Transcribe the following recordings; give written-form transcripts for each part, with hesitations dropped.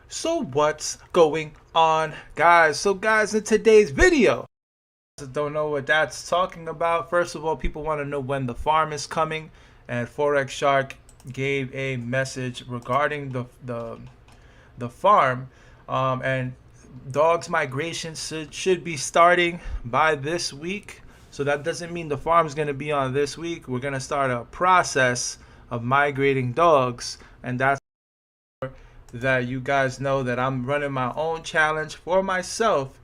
So what's going on, guys? So guys, in today's video, don't know what that's talking about. First of all, people want to know when the farm is coming, and Forex Shark gave a message regarding the farm, and dogs migration should be starting by this week. So that doesn't mean the farm's going to be on this week. We're going to start a process of migrating dogs, and that's that you guys know that I'm running my own challenge for myself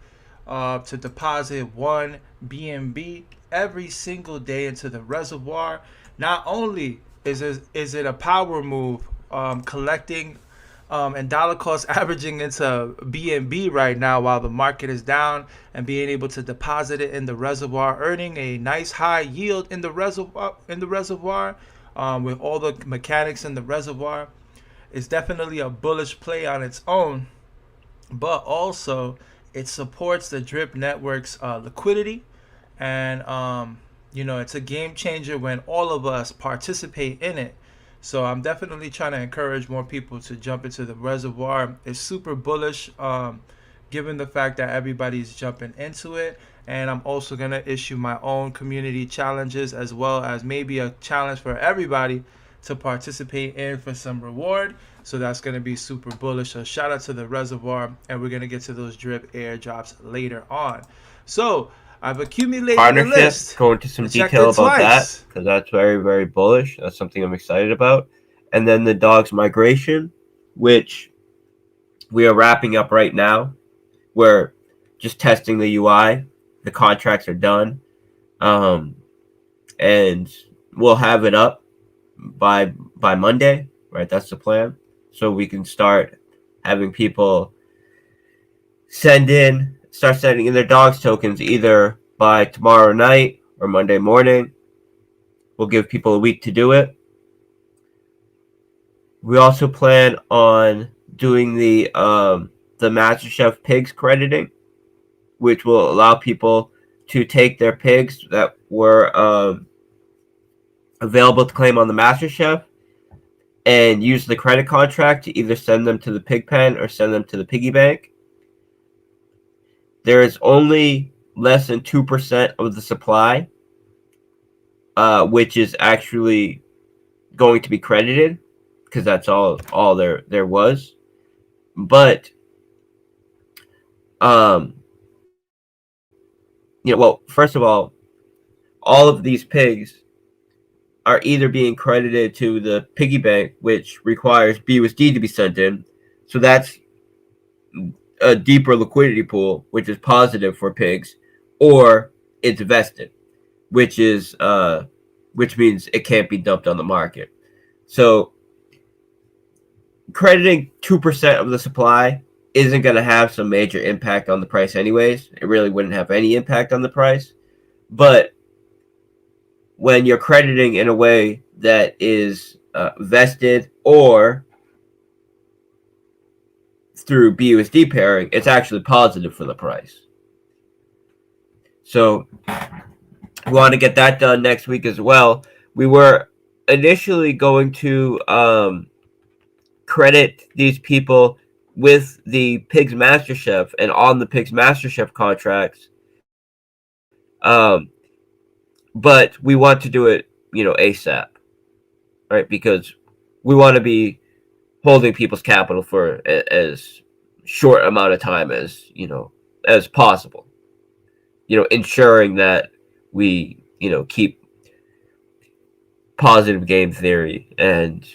to deposit one BNB every single day into the reservoir. Not only is it a power move, collecting and dollar cost averaging into BNB right now while the market is down, and being able to deposit it in the reservoir, earning a nice high yield in the reservoir, with all the mechanics in the reservoir, is definitely a bullish play on its own, but also it supports the drip network's liquidity, and it's a game changer when all of us participate in it. So I'm definitely trying to encourage more people to jump into the reservoir. It's super bullish, given the fact that everybody's jumping into it. And I'm also going to issue my own community challenges, as well as maybe a challenge for everybody to participate in for some reward. So that's going to be super bullish. So shout out to the reservoir, and we're going to get to those drip airdrops later on. So I've accumulated a Partnership, list. go into some Checked detail it about that twice. because that's very, very bullish. That's something I'm excited about. And then the dogs migration, which we are wrapping up right now. We're just testing the UI. The contracts are done. And we'll have it up by Monday, right? That's the plan. So we can start having people start sending in their dogs tokens either by tomorrow night or Monday morning. We'll give people a week to do it. We also plan on doing the MasterChef pigs crediting, which will allow people to take their pigs that were available to claim on the MasterChef and use the credit contract to either send them to the pig pen or send them to the piggy bank. There is only less than 2% of the supply, which is actually going to be credited, because that's all there was. But well, first of all of these pigs are either being credited to the piggy bank, which requires BUSD to be sent in. So that's a deeper liquidity pool, which is positive for pigs, or it's vested, which means it can't be dumped on the market. So crediting 2% of the supply isn't going to have some major impact on the price anyways. It really wouldn't have any impact on the price. But when you're crediting in a way that is vested or through BUSD pairing, it's actually positive for the price. So we want to get that done next week as well. We were initially going to credit these people with the Pigs MasterChef and on the Pigs MasterChef contracts. But we want to do it, ASAP, right? Because we want to be holding people's capital for as short amount of time as possible. Ensuring that we, keep positive game theory and,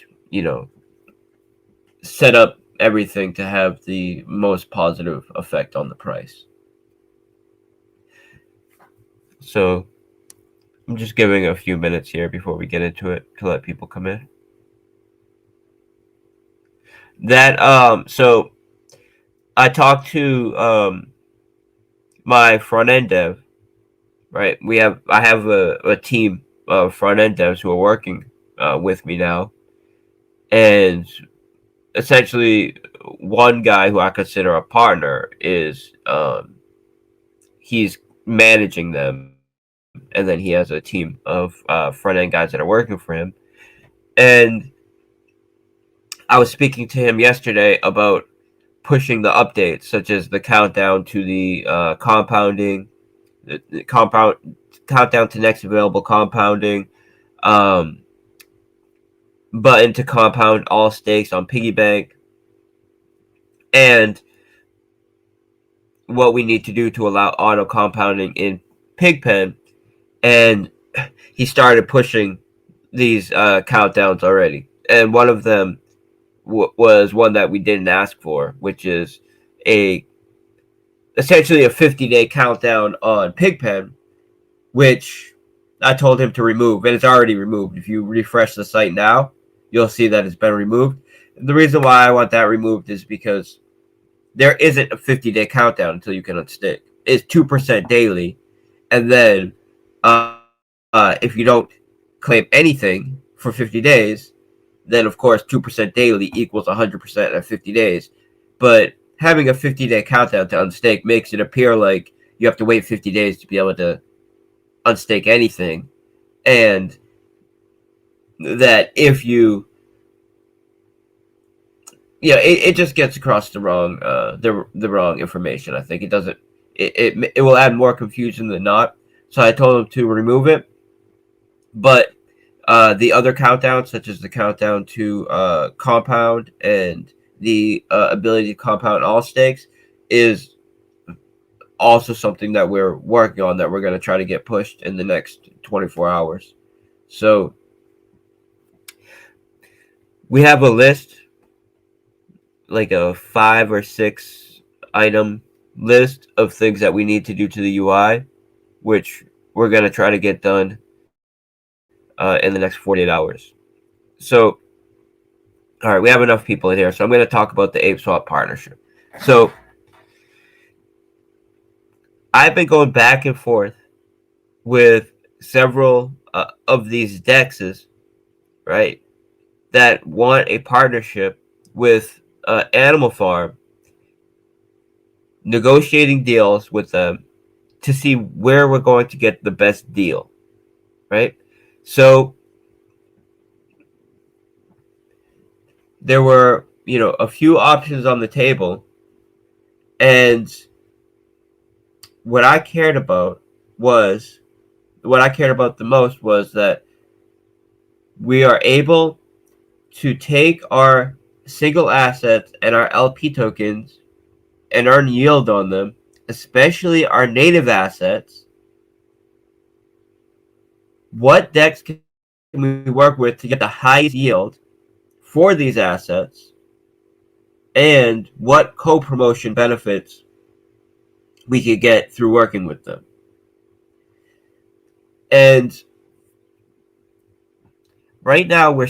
set up everything to have the most positive effect on the price. So I'm just giving a few minutes here before we get into it to let people come in. So I talked to my front end dev, right? I have a team of front end devs who are working with me now, and essentially one guy who I consider a partner is he's managing them, and then he has a team of front end guys that are working for him. And I was speaking to him yesterday about pushing the updates, such as the countdown to the compounding, the compound countdown to next available compounding, um, button to compound all stakes on piggy bank, and what we need to do to allow auto compounding in Pigpen. And he started pushing these countdowns already, and one of them was one that we didn't ask for, which is essentially a 50-day countdown on Pigpen, which I told him to remove, and it's already removed. If you refresh the site now, you'll see that it's been removed. The reason why I want that removed is because there isn't a 50-day countdown until you can unstick. It's 2% daily, and then if you don't claim anything for 50 days, then of course 2% daily equals 100% at 50 days. But having a 50-day countdown to unstake makes it appear like you have to wait 50 days to be able to unstake anything, and that if you it just gets across the wrong the wrong information. I think it doesn't. It will add more confusion than not. So I told him to remove it. But the other countdowns, such as the countdown to compound and the ability to compound all stakes, is also something that we're working on, that we're going to try to get pushed in the next 24 hours. So we have a list, like a 5 or 6 item list of things that we need to do to the UI, which we're going to try to get done in the next 48 hours. So, all right, we have enough people in here, so I'm going to talk about the Apeswap partnership. So, I've been going back and forth with several of these dexes, right, that want a partnership with Animal Farm, negotiating deals with them to see where we're going to get the best deal, right? So there were, a few options on the table, and what I cared about the most was that we are able to take our single assets and our LP tokens and earn yield on them, especially our native assets. What DEX can we work with to get the highest yield for these assets, and what co-promotion benefits we could get through working with them. And right now we're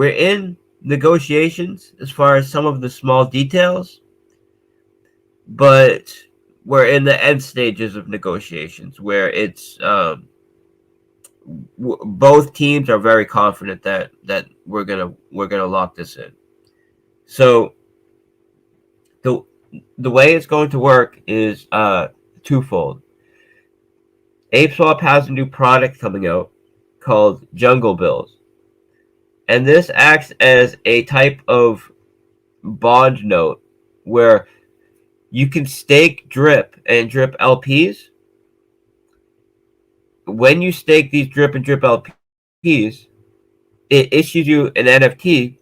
in negotiations as far as some of the small details, but we're in the end stages of negotiations where it's both teams are very confident that we're gonna lock this in. So the way it's going to work is twofold. Apeswap has a new product coming out called Jungle Bills, and this acts as a type of bond note where you can stake drip and drip LPs. When you stake these drip and drip LPs, it issues you an NFT,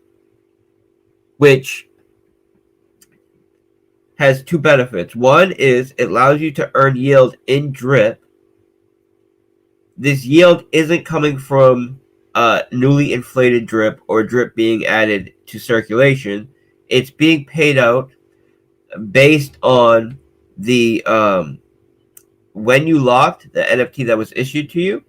which has two benefits. One is it allows you to earn yield in drip. This yield isn't coming from newly inflated drip or drip being added to circulation. It's being paid out based on the when you locked the NFT that was issued to you,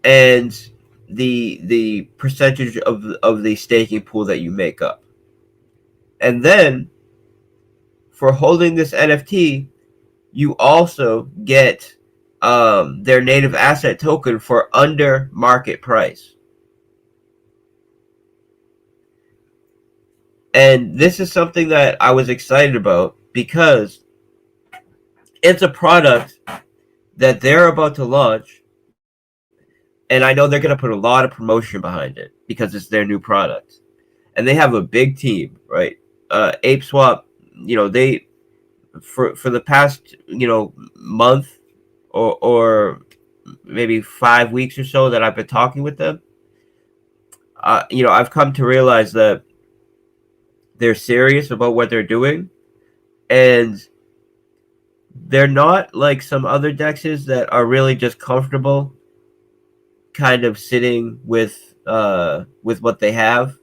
and the percentage of the staking pool that you make up. And then for holding this NFT, you also get their native asset token for under market price. And this is something that I was excited about because it's a product that they're about to launch, and I know they're going to put a lot of promotion behind it because it's their new product. and they have a big team, right? Apeswap, they for the past month or maybe 5 weeks or so that I've been talking with them, I've come to realize that they're serious about what they're doing, and they're not like some other dexes that are really just comfortable kind of sitting with what they have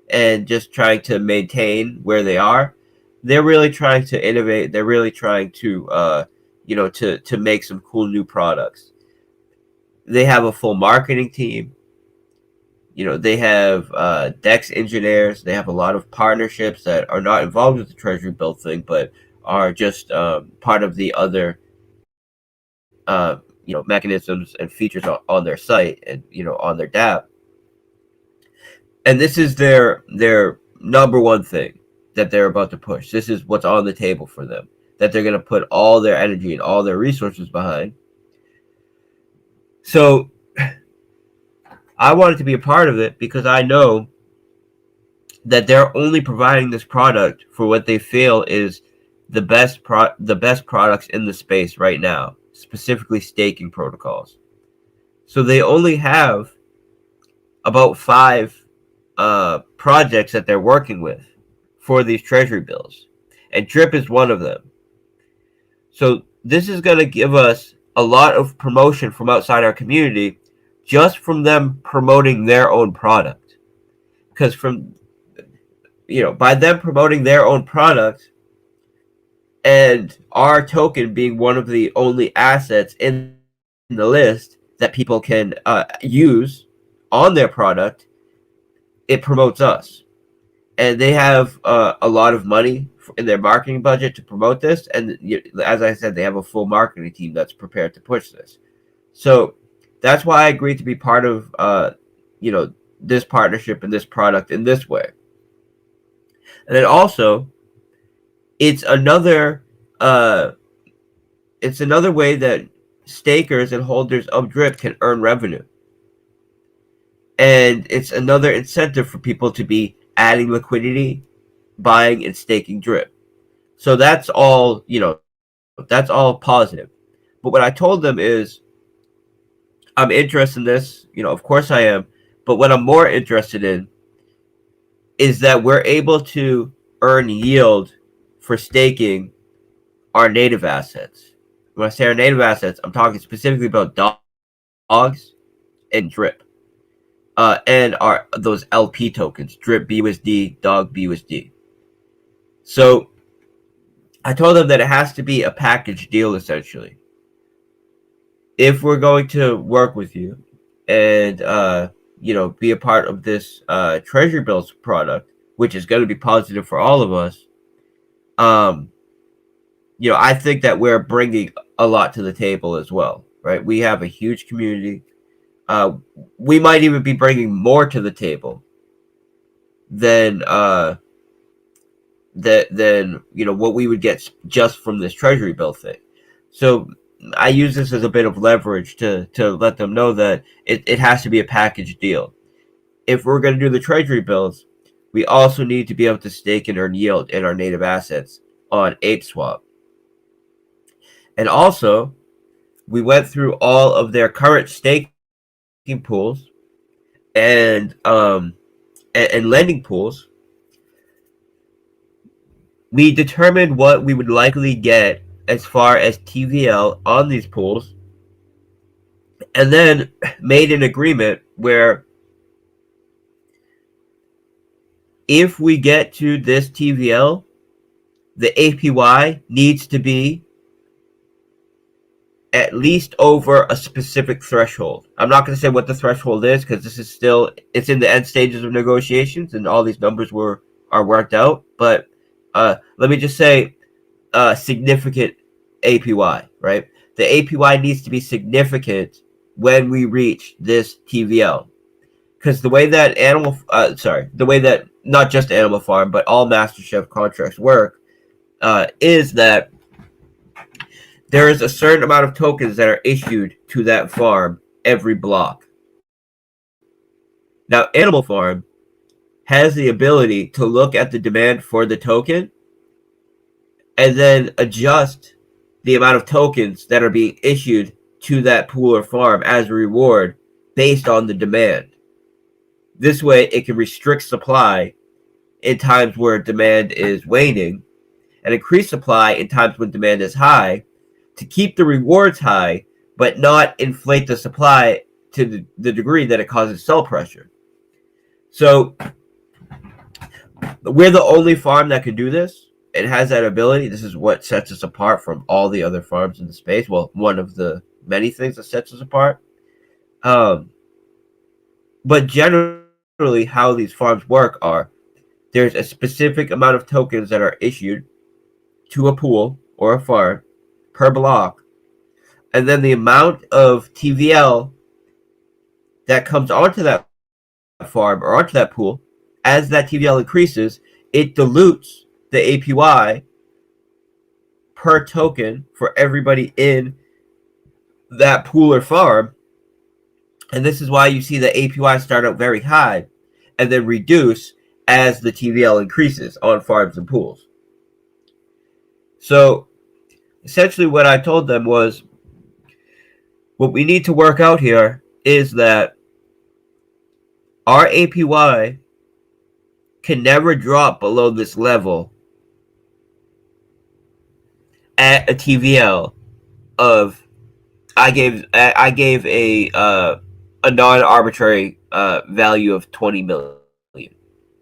and just trying to maintain where they are. They're really trying to innovate. They're really trying to to make some cool new products. They have a full marketing team. They have dex engineers. They have a lot of partnerships that are not involved with the treasury build thing, but are just part of the other mechanisms and features on their site and on their dApp. And this is their number one thing that they're about to push. This is what's on the table for them, that they're going to put all their energy and all their resources behind. So I wanted to be a part of it because I know that they're only providing this product for what they feel is the best products in the space right now, specifically staking protocols. So they only have about 5 projects that they're working with for these treasury bills, and Drip is one of them. So this is going to give us a lot of promotion from outside our community, just from them promoting their own product. Because by them promoting their own product and our token being one of the only assets in the list that people can use on their product, it promotes us. And they have a lot of money in their marketing budget to promote this. And as I said, they have a full marketing team that's prepared to push this. So that's why I agreed to be part of this partnership and this product in this way. And then also, it's another way that stakers and holders of Drip can earn revenue. And it's another incentive for people to be adding liquidity, buying and staking Drip. So that's all, that's all positive. But what I told them is, I'm interested in this, of course I am. But what I'm more interested in is that we're able to earn yield for staking our native assets. When I say our native assets, I'm talking specifically about dogs and Drip. And those LP tokens, Drip BUSD, Dog BUSD. So I told them that it has to be a package deal, essentially. If we're going to work with you and be a part of this treasury bills product, which is going to be positive for all of us, I think that we're bringing a lot to the table as well, right? We have a huge community. We might even be bringing more to the table than what we would get just from this treasury bill thing. So I use this as a bit of leverage to let them know that it has to be a package deal. If we're going to do the treasury bills, we also need to be able to stake and earn yield in our native assets on Apeswap. And also, we went through all of their current staking pools and lending pools. We determined what we would likely get as far as TVL on these pools, and then made an agreement where if we get to this TVL, the APY needs to be at least over a specific threshold. I'm not going to say what the threshold is because this is still, it's in the end stages of negotiations and all these numbers are worked out. But let me just say significant APY, right? The APY needs to be significant when we reach this TVL. Because the way that the way that not just Animal Farm, but all MasterChef contracts work is that there is a certain amount of tokens that are issued to that farm every block. Now, Animal Farm has the ability to look at the demand for the token and then adjust the amount of tokens that are being issued to that pool or farm as a reward based on the demand. This way, it can restrict supply in times where demand is waning and increase supply in times when demand is high to keep the rewards high, but not inflate the supply to the degree that it causes sell pressure. So we're the only farm that can do this. It has that ability. This is what sets us apart from all the other farms in the space. Well, one of the many things that sets us apart. But generally, how these farms work are there's a specific amount of tokens that are issued to a pool or a farm per block, and then the amount of TVL that comes onto that farm or onto that pool, as that TVL increases, it dilutes the APY per token for everybody in that pool or farm. And this is why you see the APY start out very high and then reduce as the TVL increases on farms and pools. So essentially what I told them was, what we need to work out here is that our APY can never drop below this level at a TVL of I gave a non-arbitrary value of 20 million.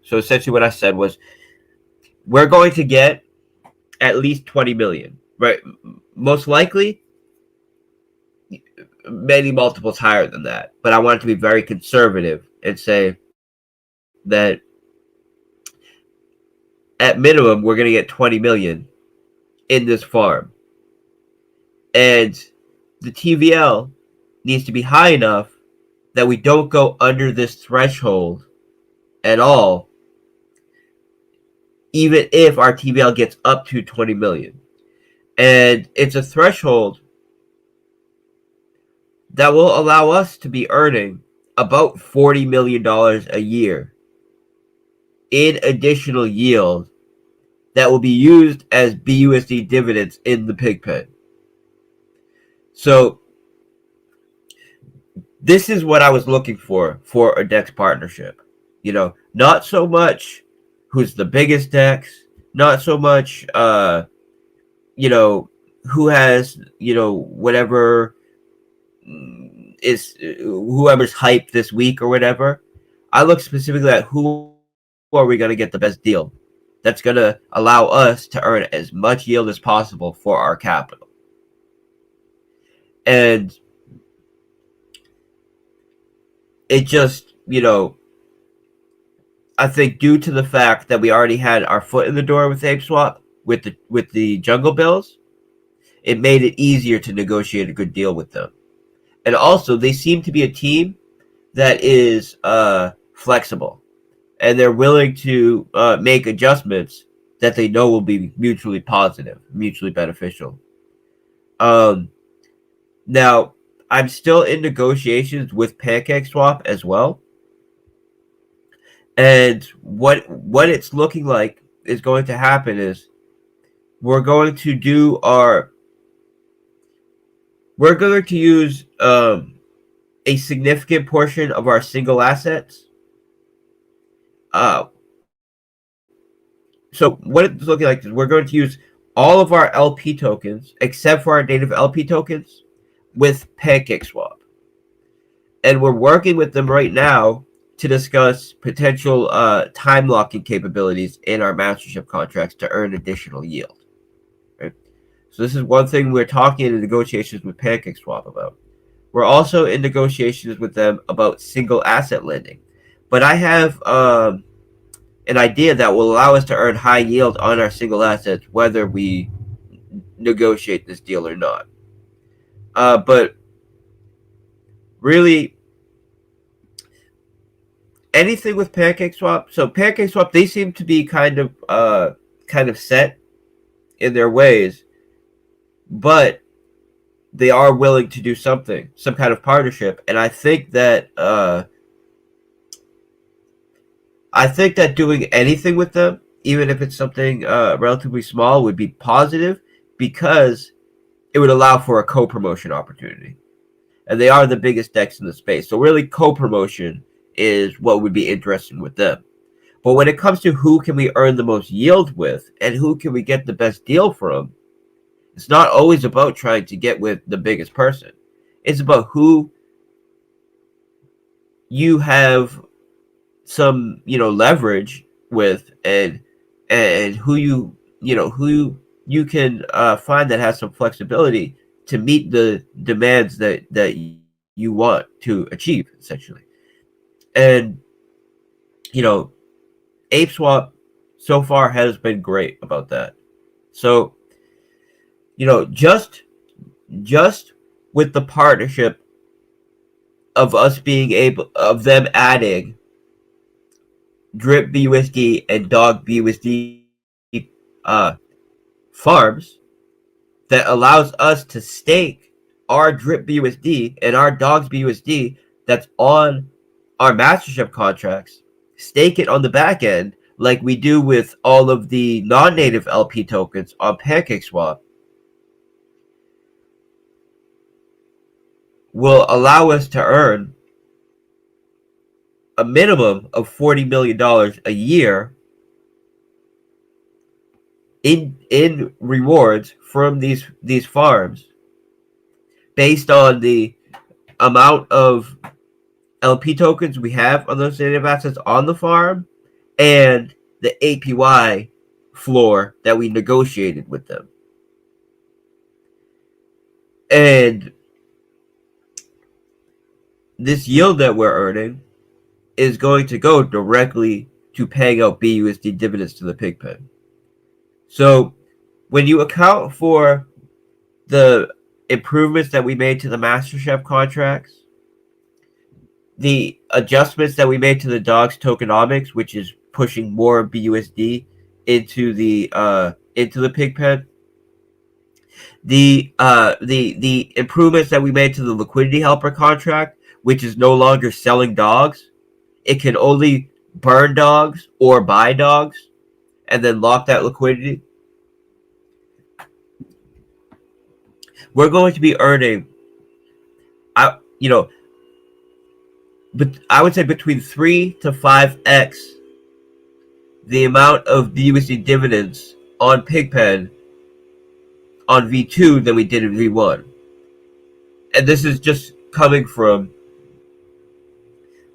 So essentially what I said was, we're going to get at least 20 million, right? Most likely many multiples higher than that, but I wanted to be very conservative and say that at minimum we're going to get 20 million in this farm, and the TVL needs to be high enough that we don't go under this threshold at all, even if our TVL gets up to 20 million. And it's a threshold that will allow us to be earning about $40 million a year in additional yield that will be used as BUSD dividends in the pig pen. So this is what I was looking for a DEX partnership. You know, not so much who's the biggest DEX, not so much, you know, who has, you know, whatever is whoever's hyped this week or whatever. I look specifically at who are we going to get the best deal that's going to allow us to earn as much yield as possible for our capital. And it just, you know, I think due to the fact that we already had our foot in the door with Apeswap, with the Jungle Bills, it made it easier to negotiate a good deal with them. And also, they seem to be a team that is flexible, and they're willing to make adjustments that they know will be mutually positive, mutually beneficial. Now, I'm still in negotiations with PancakeSwap as well. And what it's looking like is going to happen is we're going to use a significant portion of our single assets. So what it's looking like is we're going to use all of our LP tokens, except for our native LP tokens, with PancakeSwap. And we're working with them right now to discuss potential time locking capabilities in our mastership contracts to earn additional yield. Right? So this is one thing we're talking in negotiations with PancakeSwap about. We're also in negotiations with them about single asset lending. But I have an idea that will allow us to earn high yield on our single assets, whether we negotiate this deal or not. But really, anything with PancakeSwap. So PancakeSwap, they seem to be kind of set in their ways, but they are willing to do something, some kind of partnership. And I think that I think that doing anything with them, even if it's something relatively small, would be positive because it would allow for a co-promotion opportunity. And they are the biggest decks in the space. So really co-promotion is what would be interesting with them. But when it comes to who can we earn the most yield with and who can we get the best deal from, it's not always about trying to get with the biggest person. It's about who you have some, leverage with, and who you can find that has some flexibility to meet the demands that you want to achieve, essentially. And you know, Apeswap so far has been great about that. So just with the partnership of us being able of them adding drip BUSD and dog BUSD farms that allows us to stake our drip BUSD and our dogs BUSD that's on our mastership contracts, stake it on the back end like we do with all of the non-native LP tokens on PancakeSwap, will allow us to earn a minimum of $40 million a year in rewards from these farms based on the amount of LP tokens we have on those native assets on the farm and the APY floor that we negotiated with them. And this yield that we're earning is going to go directly to paying out BUSD dividends to the pig pen. So when you account for the improvements that we made to the MasterChef contracts, the adjustments that we made to the dogs tokenomics, which is pushing more BUSD into the pig pen, the improvements that we made to the liquidity helper contract, which is no longer selling dogs. It can only burn dogs or buy dogs and then lock that liquidity. We're going to be earning, but I would say between 3 to 5x the amount of BUSD dividends on Pigpen on V2 than we did in V1. And this is just coming from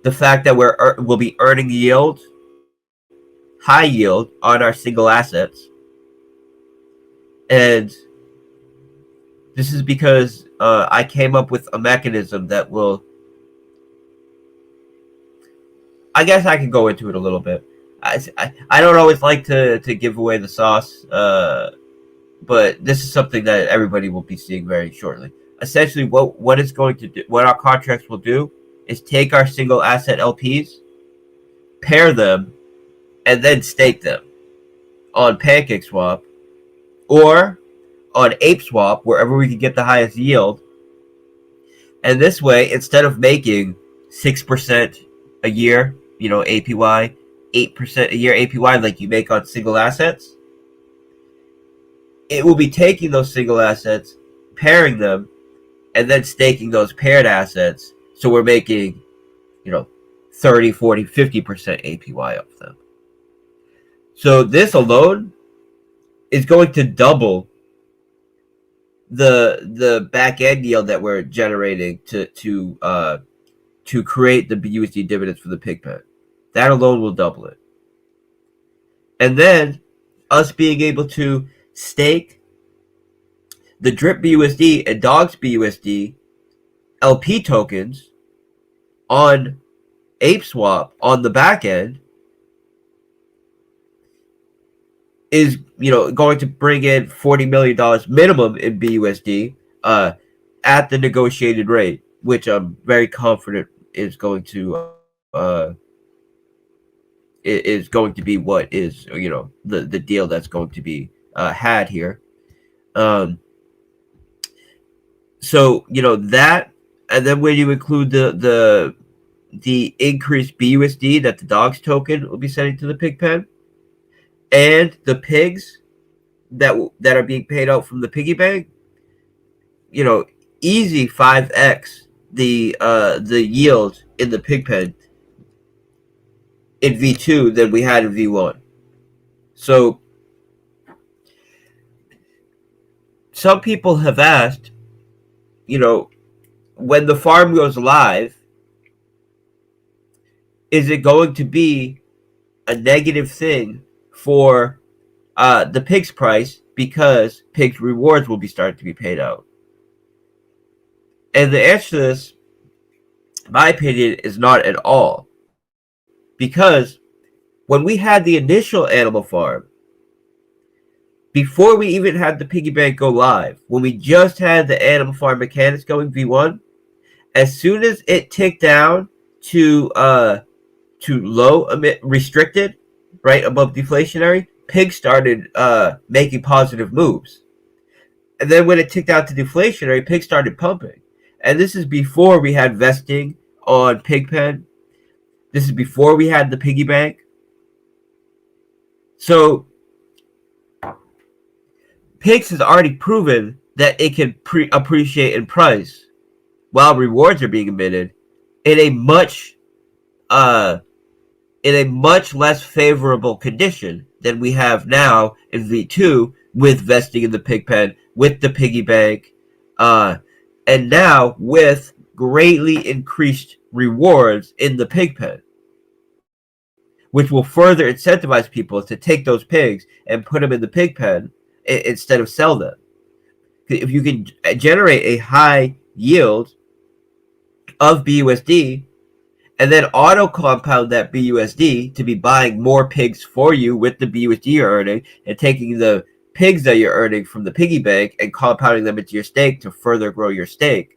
the fact that we'll be earning yield, high yield on our single assets. And this is because I came up with a mechanism that will, I guess I can go into it a little bit. I don't always like to give away the sauce, but this is something that everybody will be seeing very shortly. Essentially, what it's going to do, what our contracts will do, is take our single asset LPs, pair them, and then stake them on PancakeSwap or on Apeswap, wherever we can get the highest yield. And this way, instead of making 6% a year, APY, 8% a year APY like you make on single assets, it will be taking those single assets, pairing them, and then staking those paired assets. So we're making, 30, 40, 50% APY of them. So this alone is going to double the back end yield that we're generating to create the BUSD dividends for the pig pen. That alone will double it. And then us being able to stake the drip BUSD and dogs BUSD LP tokens on Apeswap on the back end is going to bring in $40 million minimum in BUSD at the negotiated rate, which I'm very confident is going to be what is the deal that's going to be had here. So that, and then when you include the the increased BUSD that the dogs token will be sending to the pig pen, and the pigs that are being paid out from the piggy bank, easy 5x the yield in the pig pen in V2 than we had in V1. So some people have asked, when the farm goes live, is it going to be a negative thing for the pig's price because pig's rewards will be starting to be paid out? And the answer to this, in my opinion, is not at all. Because when we had the initial animal farm, before we even had the piggy bank go live, when we just had the animal farm mechanics going V1, as soon as it ticked down to low restricted, right above deflationary, pigs started making positive moves. And then when it ticked out to deflationary, pigs started pumping. And this is before we had vesting on Pigpen. This is before we had the piggy bank. So pigs has already proven that it can appreciate in price while rewards are being emitted in a much less favorable condition than we have now in V2 with vesting in the pig pen, with the piggy bank, and now with greatly increased rewards in the pig pen, which will further incentivize people to take those pigs and put them in the pig pen instead of sell them. If you can generate a high yield of BUSD and then auto compound that BUSD to be buying more pigs for you with the BUSD you're earning, and taking the pigs that you're earning from the piggy bank and compounding them into your stake to further grow your stake,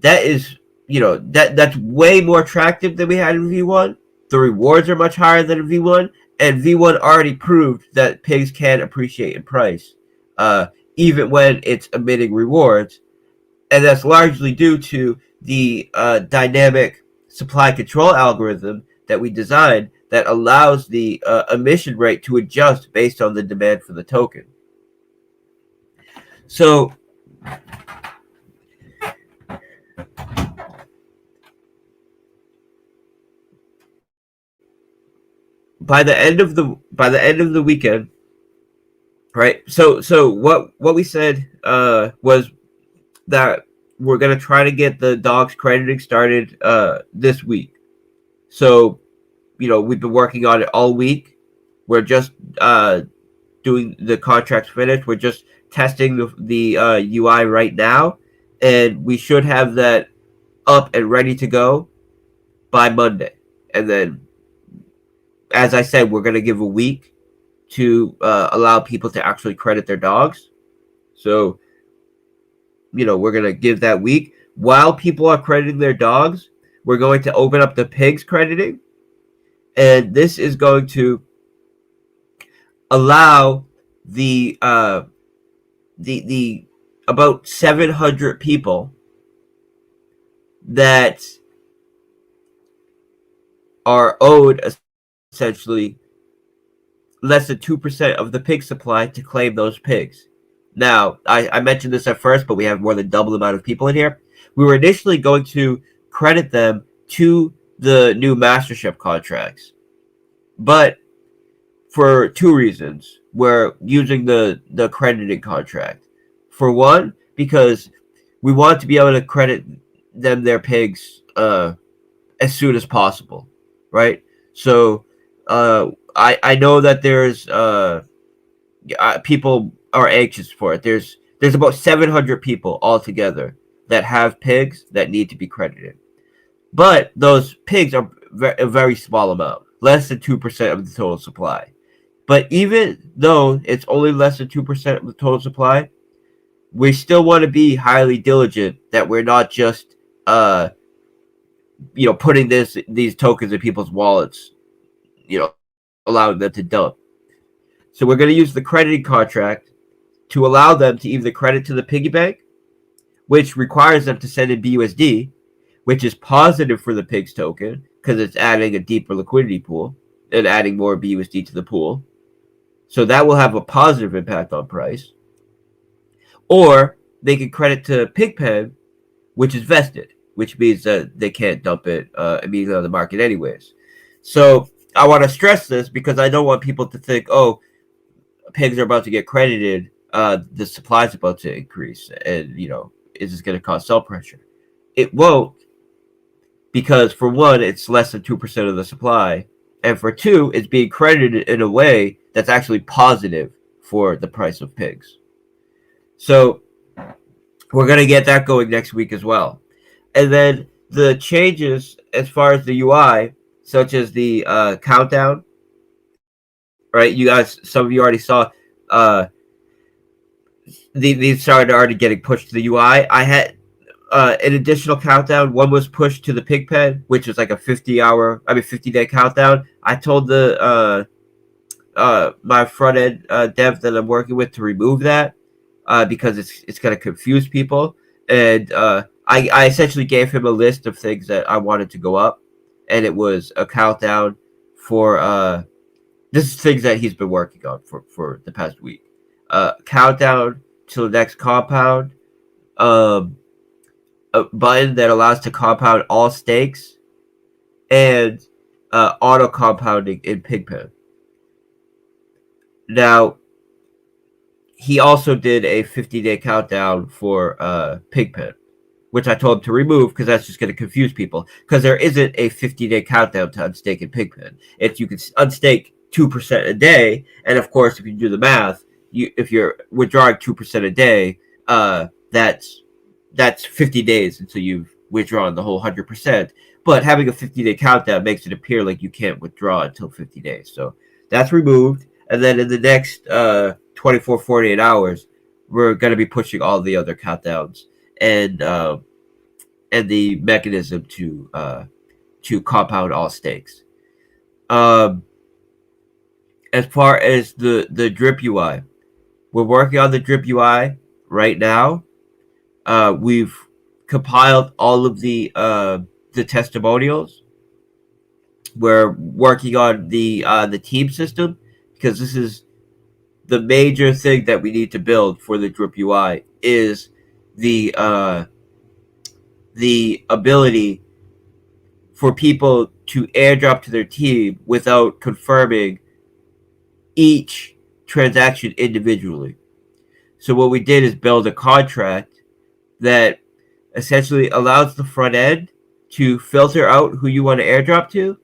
that is, that's way more attractive than we had in V1. The rewards are much higher than in V1, and V1 already proved that pigs can appreciate in price, even when it's emitting rewards. And that's largely due to the dynamic supply control algorithm that we designed that allows the emission rate to adjust based on the demand for the token. So by the end of the weekend, right? So what we said was that we're going to try to get the dogs crediting started this week. So, we've been working on it all week. We're just doing the contracts finished. We're just testing the UI right now. And we should have that up and ready to go by Monday. And then, as I said, we're going to give a week to allow people to actually credit their dogs. So, we're going to give that week. While people are crediting their dogs, we're going to open up the pigs crediting. And this is going to allow the about 700 people that are owed essentially less than 2% of the pig supply to claim those pigs. Now, I mentioned this at first, but we have more than double the amount of people in here. We were initially going to credit them to the new mastership contracts, but for two reasons, we're using the crediting contract. For one, because we want to be able to credit them their pigs as soon as possible, right? So I know that there's people are anxious for it. There's about 700 people altogether that have pigs that need to be credited. But those pigs are a very small amount, less than 2% of the total supply. But even though it's only less than 2% of the total supply, we still want to be highly diligent that we're not just putting these tokens in people's wallets, allowing them to dump. So we're going to use the crediting contract to allow them to either credit to the piggy bank, which requires them to send in BUSD, which is positive for the pigs token because it's adding a deeper liquidity pool and adding more BUSD to the pool. So that will have a positive impact on price. Or they can credit to Pigpen, which is vested, which means that they can't dump it immediately on the market anyways. So I want to stress this because I don't want people to think, oh, pigs are about to get credited, the supply is about to increase, and is this going to cause sell pressure? It won't, because for one, it's less than 2% of the supply, and for two, it's being credited in a way that's actually positive for the price of pigs. So we're going to get that going next week as well. And then the changes as far as the UI, such as the countdown, right? You guys, some of you already saw these started already getting pushed to the UI. I had an additional countdown. One was pushed to the Pigpen, which was like a 50-day countdown. I told the my front end dev that I'm working with to remove that because it's going to confuse people. And I essentially gave him a list of things that I wanted to go up, and it was a countdown for this is things that he's been working on for the past week. Countdown to the next compound, a button that allows to compound all stakes, and auto compounding in Pigpen. Now, he also did a 50-day countdown for Pigpen, which I told him to remove because that's just going to confuse people. Because there isn't a 50-day countdown to unstake in Pigpen. If you can unstake 2% a day, and of course, if you do the math, if you're withdrawing 2% a day, that's 50 days until you've withdrawn the whole 100%. But having a 50-day countdown makes it appear like you can't withdraw until 50 days. So that's removed. And then in the next 24, 48 hours, we're going to be pushing all the other countdowns and the mechanism to compound all stakes. As far as the drip UI, we're working on the drip UI right now. We've compiled all of the testimonials. We're working on the team system because this is the major thing that we need to build for the drip UI is the ability for people to airdrop to their team without confirming each transaction individually. So what we did is build a contract that essentially allows the front end to filter out who you want to airdrop to,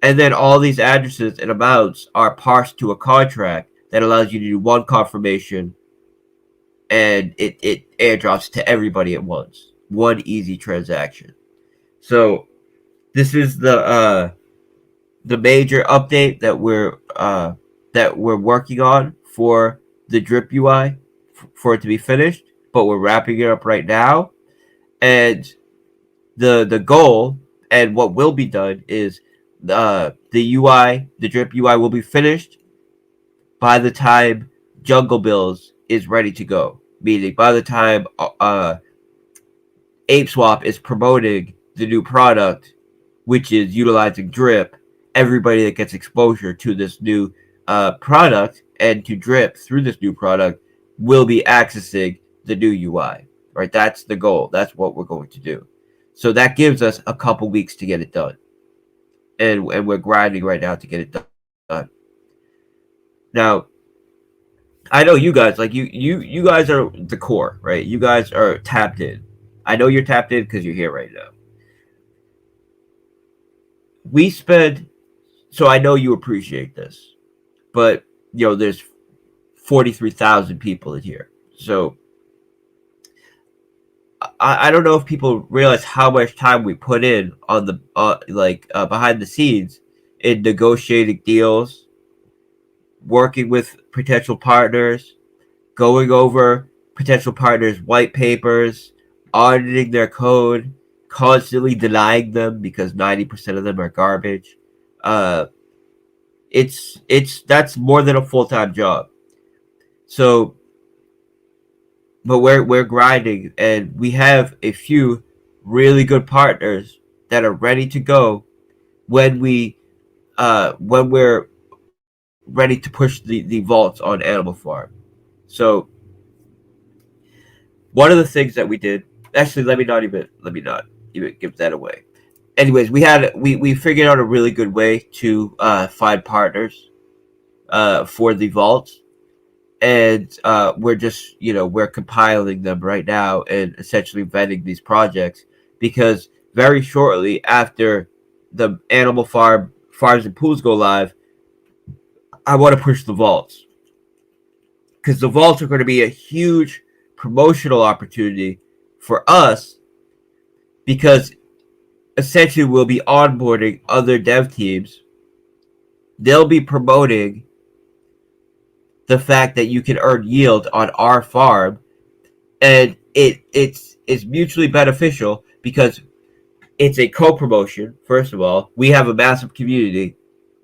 and then all these addresses and amounts are parsed to a contract that allows you to do one confirmation, and it airdrops to everybody at once. One easy transaction. So this is the major update that we're working on for the drip UI for it to be finished, but we're wrapping it up right now. And the goal and what will be done is the drip UI will be finished by the time Jungle Bills is ready to go. Meaning by the time Apeswap is promoting the new product, which is utilizing drip, everybody that gets exposure to this new product and to drip through this new product will be accessing the new UI, right? That's the goal. That's what we're going to do. So that gives us a couple weeks to get it done. And we're grinding right now to get it done. Now, I know you guys, like you guys are the core, right? You guys are tapped in. I know you're tapped in because you're here right now. We spend, so I know you appreciate this, but there's 43,000 people in here. So I don't know if people realize how much time we put in on the behind the scenes in negotiating deals, working with potential partners, going over potential partners' white papers, auditing their code, constantly denying them because 90% of them are garbage. That's more than a full-time job. So, but we're grinding, and we have a few really good partners that are ready to go when we're ready to push the vaults on Animal Farm. So one of the things that we did, actually, let me not even give that away. Anyways, we figured out a really good way to find partners for the vaults, and we're just we're compiling them right now and essentially vetting these projects, because very shortly after the Animal Farms and pools go live, I want to push the vaults, because the vaults are going to be a huge promotional opportunity for us, because essentially we'll be onboarding other dev teams. They'll be promoting the fact that you can earn yield on our farm, and it's mutually beneficial, because it's a co-promotion. First of all, we have a massive community.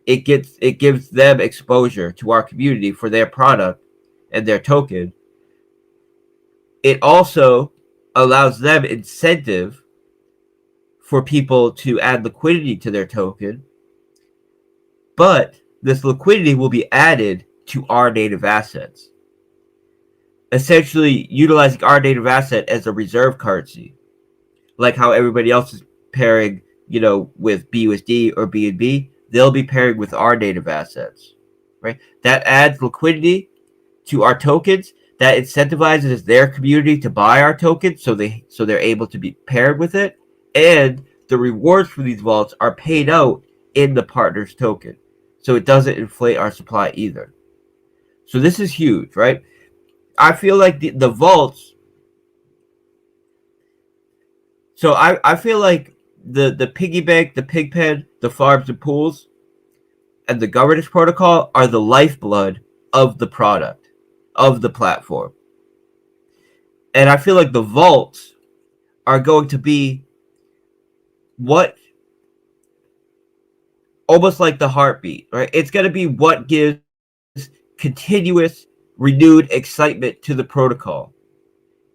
It gives them exposure to our community for their product and their token. It also allows them incentive for people to add liquidity to their token, but this liquidity will be added to our native assets, essentially utilizing our native asset as a reserve currency, like how everybody else is pairing, with BUSD or BNB. They'll be pairing with our native assets, right? That adds liquidity to our tokens. That incentivizes their community to buy our tokens, so they're able to be paired with it, and the rewards for these vaults are paid out in the partner's token, so it doesn't inflate our supply either. So this is huge, right? I feel like the vaults. So I feel like the piggy bank, the pig pen, the farms and pools, and the governance protocol are the lifeblood of the product, of the platform. And I feel like the vaults are going to be what, almost like the heartbeat, right? It's going to be what gives continuous, renewed excitement to the protocol.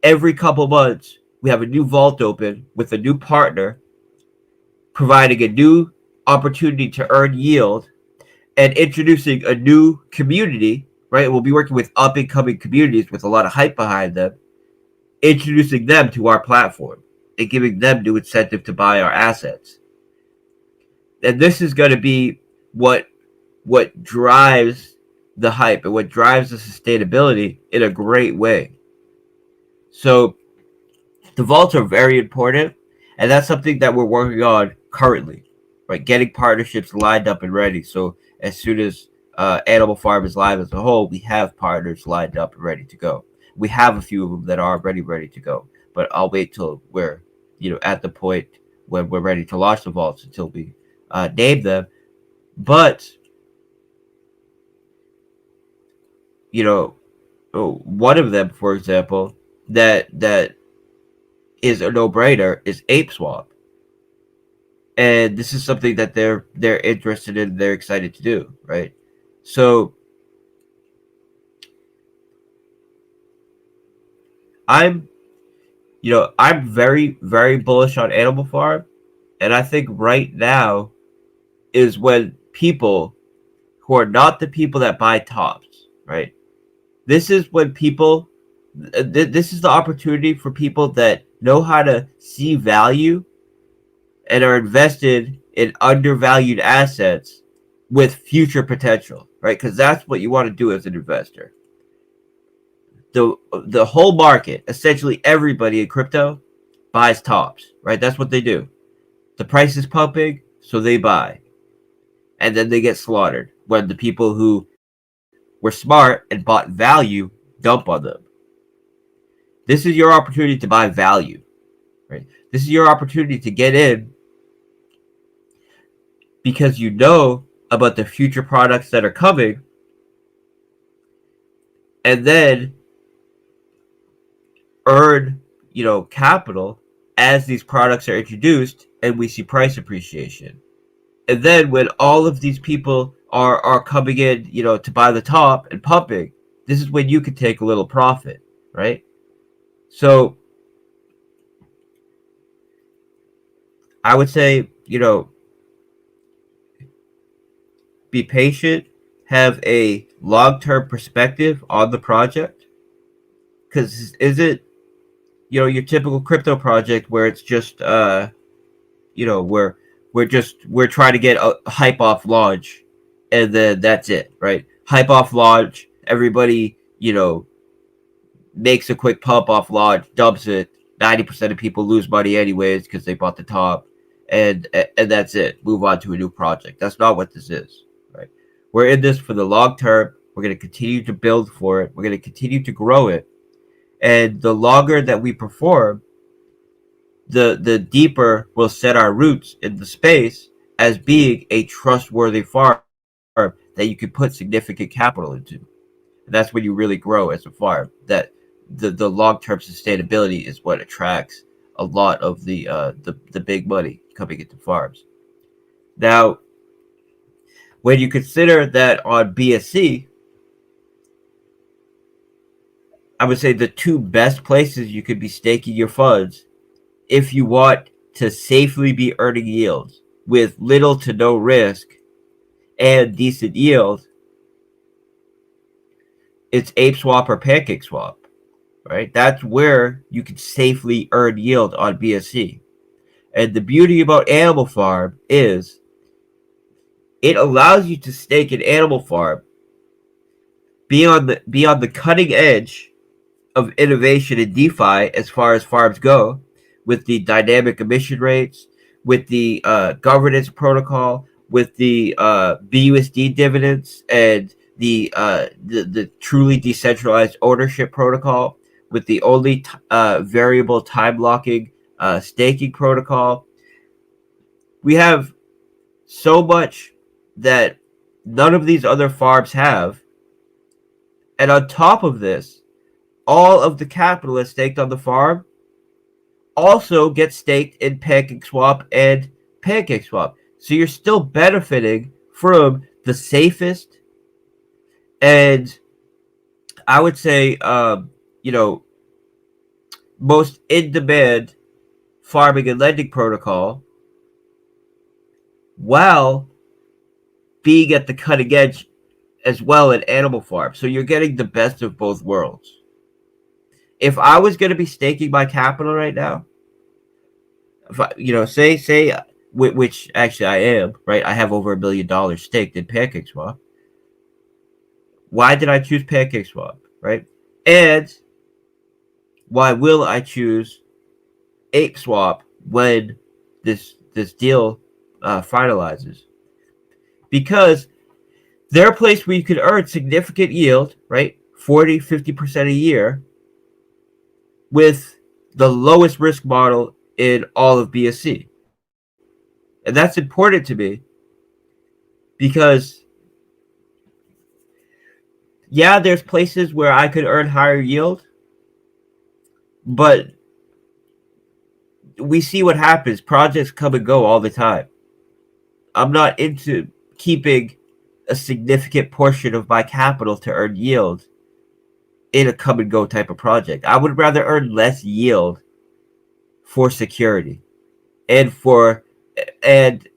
Every couple months, we have a new vault open with a new partner, providing a new opportunity to earn yield, and introducing a new community, right? We'll be working with up and coming communities with a lot of hype behind them, introducing them to our platform and giving them new incentive to buy our assets. And this is going to be what drives the hype and what drives the sustainability in a great way. So the vaults are very important, and that's something that we're working on currently, right? Getting partnerships lined up and ready. So as soon as Animal Farm is live as a whole, we have partners lined up and ready to go. We have a few of them that are already ready to go, but I'll wait till we're at the point when we're ready to launch the vaults until we name them. But one of them, for example, that is a no-brainer is Apeswap, and this is something that they're interested in, they're excited to do, right? So I'm very, very bullish on Animal Farm, and I think right now is when people who are not the people that buy tops, right? This is when people, this is the opportunity for people that know how to see value and are invested in undervalued assets with future potential, right? Because that's what you want to do as an investor. The whole market, essentially everybody in crypto, buys tops, right? That's what they do. The price is pumping, so they buy. And then they get slaughtered when the people who were smart and bought value dump on them. This is your opportunity to buy value, right? This is your opportunity to get in because you know about the future products that are coming, and then earn, capital as these products are introduced and we see price appreciation. And then when all of these people are coming in, to buy the top and pumping, this is when you can take a little profit, right? So I would say, be patient, have a long-term perspective on the project, because is it, your typical crypto project where it's just where we're trying to get a hype off launch, and then that's it, right? Hype off launch, everybody makes a quick pump off launch, dumps it. 90% of people lose money anyways because they bought the top, and that's it. Move on to a new project. That's not what this is, right? We're in this for the long term. We're going to continue to build for it. We're going to continue to grow it, and the longer that we perform, the deeper we'll set our roots in the space as being a trustworthy farm that you can put significant capital into. And that's when you really grow as a farm. That the long term sustainability is what attracts a lot of the big money coming into farms. Now, when you consider that on BSC, I would say the two best places you could be staking your funds if you want to safely be earning yields with little to no risk and decent yield, it's Apeswap or PancakeSwap, right? That's where you can safely earn yield on BSC. And the beauty about Animal Farm is it allows you to stake an Animal Farm, be on the cutting edge of innovation in DeFi as far as farms go, with the dynamic emission rates, with the governance protocol, with the BUSD dividends, and the truly decentralized ownership protocol, with the only variable time locking staking protocol. We have so much that none of these other farms have, and on top of this, all of the capital is staked on the farm also gets staked in PancakeSwap and PancakeSwap. So you're still benefiting from the safest and, I would say, most in-demand farming and lending protocol, while being at the cutting edge as well in Animal Farm. So you're getting the best of both worlds. If I was going to be staking my capital right now, if I, say, which actually I am, right? I have over $1 million staked in PancakeSwap. Why did I choose PancakeSwap, right? And why will I choose Apeswap when this deal finalizes? Because they're a place where you can earn significant yield, right? 40-50% a year, with the lowest risk model in all of BSC. And that's important to me because, yeah, there's places where I could earn higher yield, but we see what happens. Projects come and go all the time. I'm not into keeping a significant portion of my capital to earn yield in a come and go type of project. I would rather earn less yield for security and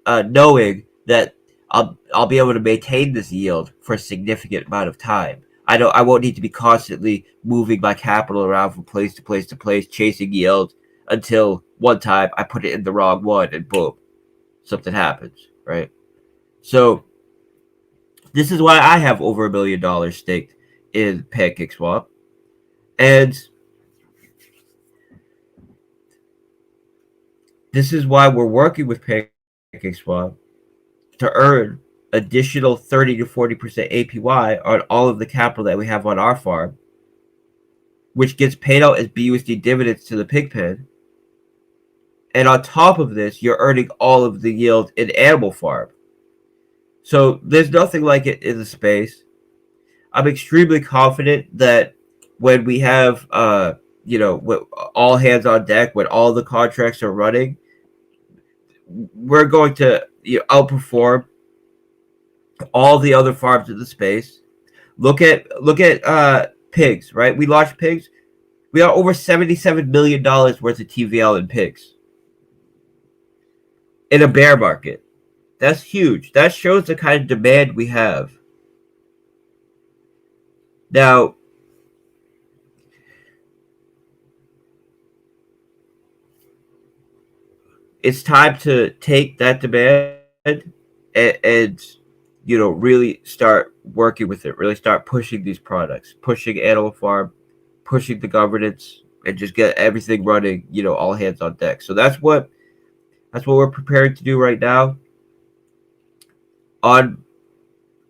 knowing that I'll be able to maintain this yield for a significant amount of time. I won't need to be constantly moving my capital around from place to place to place, chasing yield until one time I put it in the wrong one and boom, something happens, right? So this is why I have over $1 million staked in PancakeSwap, and this is why we're working with PancakeSwap to earn additional 30 to 40% APY on all of the capital that we have on our farm, which gets paid out as BUSD dividends to the pigpen. And on top of this, you're earning all of the yield in Animal Farm. So there's nothing like it in the space. I'm extremely confident that when we have, all hands on deck, when all the contracts are running, we're going to outperform all the other farms in the space. Look at pigs, right? We launched pigs. We got over $77 million worth of TVL in pigs. in a bear market. That's huge. That shows the kind of demand we have. Now, it's time to take that demand and really start working with it. Really start pushing these products, pushing Animal Farm, pushing the governance, and just get everything running. All hands on deck. So that's what we're preparing to do right now. On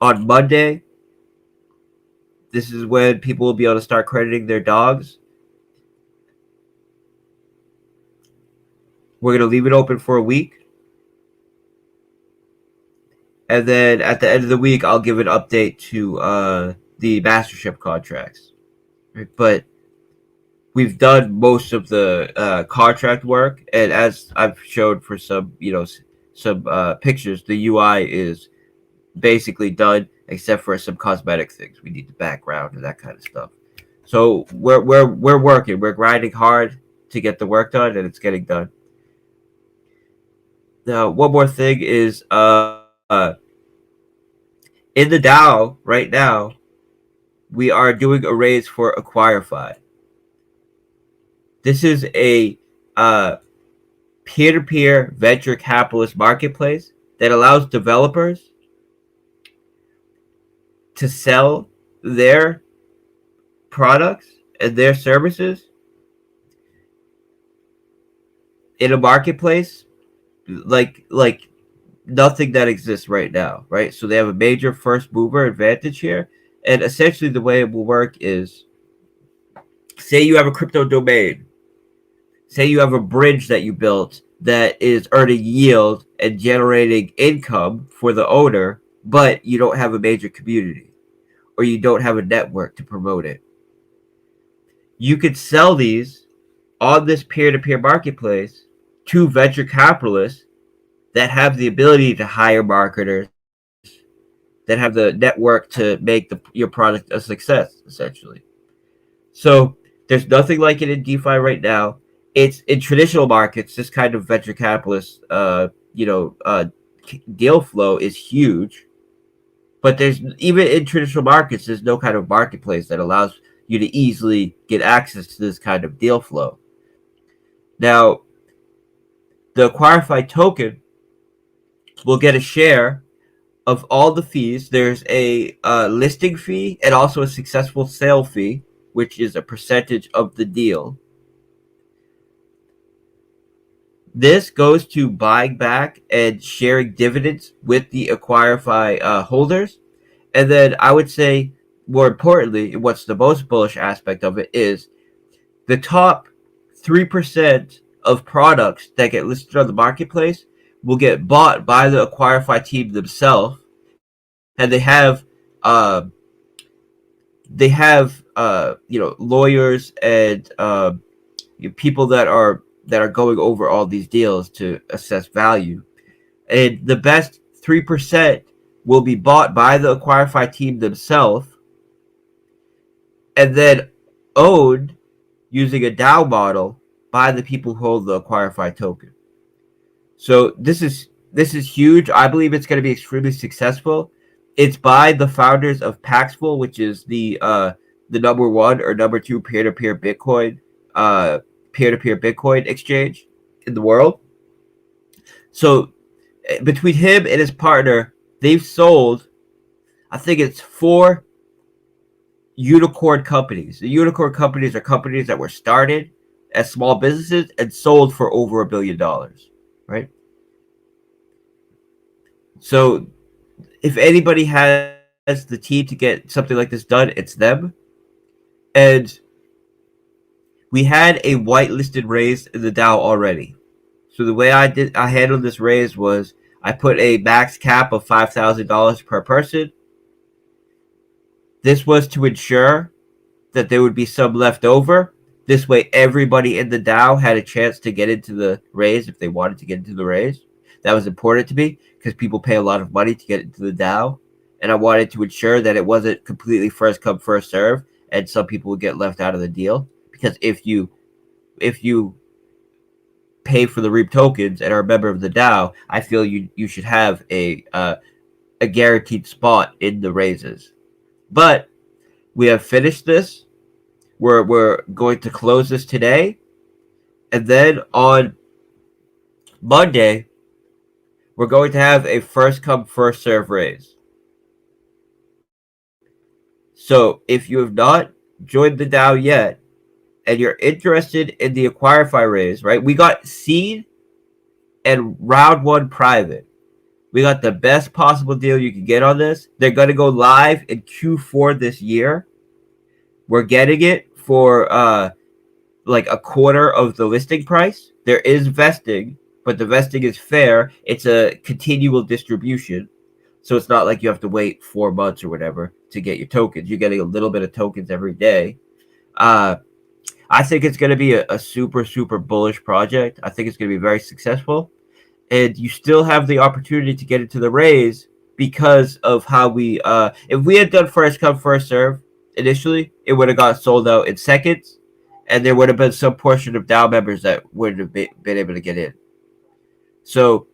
on Monday, this is when people will be able to start crediting their dogs. We're gonna leave it open for a week, and then at the end of the week, I'll give an update to the mastership contracts. Right? But we've done most of the contract work, and as I've showed for some pictures, the UI is basically done, except for some cosmetic things. We need the background and that kind of stuff. So we're working. We're grinding hard to get the work done, and it's getting done. Now, one more thing is in the DAO right now, we are doing a raise for AcquireFi. This is a peer-to-peer venture capitalist marketplace that allows developers to sell their products and their services in a marketplace like nothing that exists right now, right? So they have a major first mover advantage here. And essentially the way it will work is, say you have a crypto domain, say you have a bridge that you built that is earning yield and generating income for the owner, but you don't have a major community or you don't have a network to promote it. You could sell these on this peer-to-peer marketplace to venture capitalists that have the ability to hire marketers, that have the network to make your product a success, essentially. So there's nothing like it in DeFi right now. It's in traditional markets. This kind of venture capitalist, deal flow is huge. But there's even in traditional markets, there's no kind of marketplace that allows you to easily get access to this kind of deal flow. Now, the AcquireFi token will get a share of all the fees. There's a listing fee and also a successful sale fee, which is a percentage of the deal. This goes to buying back and sharing dividends with the AcquireFi holders. And then I would say, more importantly, what's the most bullish aspect of it is the top 3% of products that get listed on the marketplace will get bought by the AcquireFi team themselves, and they have lawyers and people that are going over all these deals to assess value, and the best 3% will be bought by the AcquireFi team themselves, and then owned using a DAO model by the people who hold the AcquireFi token. So this is huge. I believe it's going to be extremely successful. It's by the founders of Paxful, which is the number one or number two peer-to-peer Bitcoin exchange in the world. So between him and his partner, they've sold, I think it's 4 unicorn companies. The unicorn companies are companies that were started as small businesses and sold for over $1 billion, right? So if anybody has the team to get something like this done, it's them. And we had a whitelisted raise in the DAO already. So the way I handled this raise was I put a max cap of $5,000 per person. This was to ensure that there would be some left over. This way, everybody in the DAO had a chance to get into the raise if they wanted to get into the raise. That was important to me because people pay a lot of money to get into the DAO. And I wanted to ensure that it wasn't completely first come, first serve, and some people would get left out of the deal. Because if you pay for the REAP tokens and are a member of the DAO, I feel you should have a guaranteed spot in the raises. But we have finished this. We're going to close this today, and then on Monday we're going to have a first come first serve raise. So if you have not joined the DAO yet, and you're interested in the Acquirify raise, right? We got seed and round one private. We got the best possible deal you can get on this. They're going to go live in Q4 this year. We're getting it for like a quarter of the listing price. There is vesting, but the vesting is fair. It's a continual distribution. So it's not like you have to wait 4 months or whatever to get your tokens. You're getting a little bit of tokens every day. I think it's going to be a super, super bullish project. I think it's going to be very successful. And you still have the opportunity to get into the raise because of how we, if we had done first come, first serve initially, it would have got sold out in seconds. And there would have been some portion of DAO members that wouldn't have been able to get in. So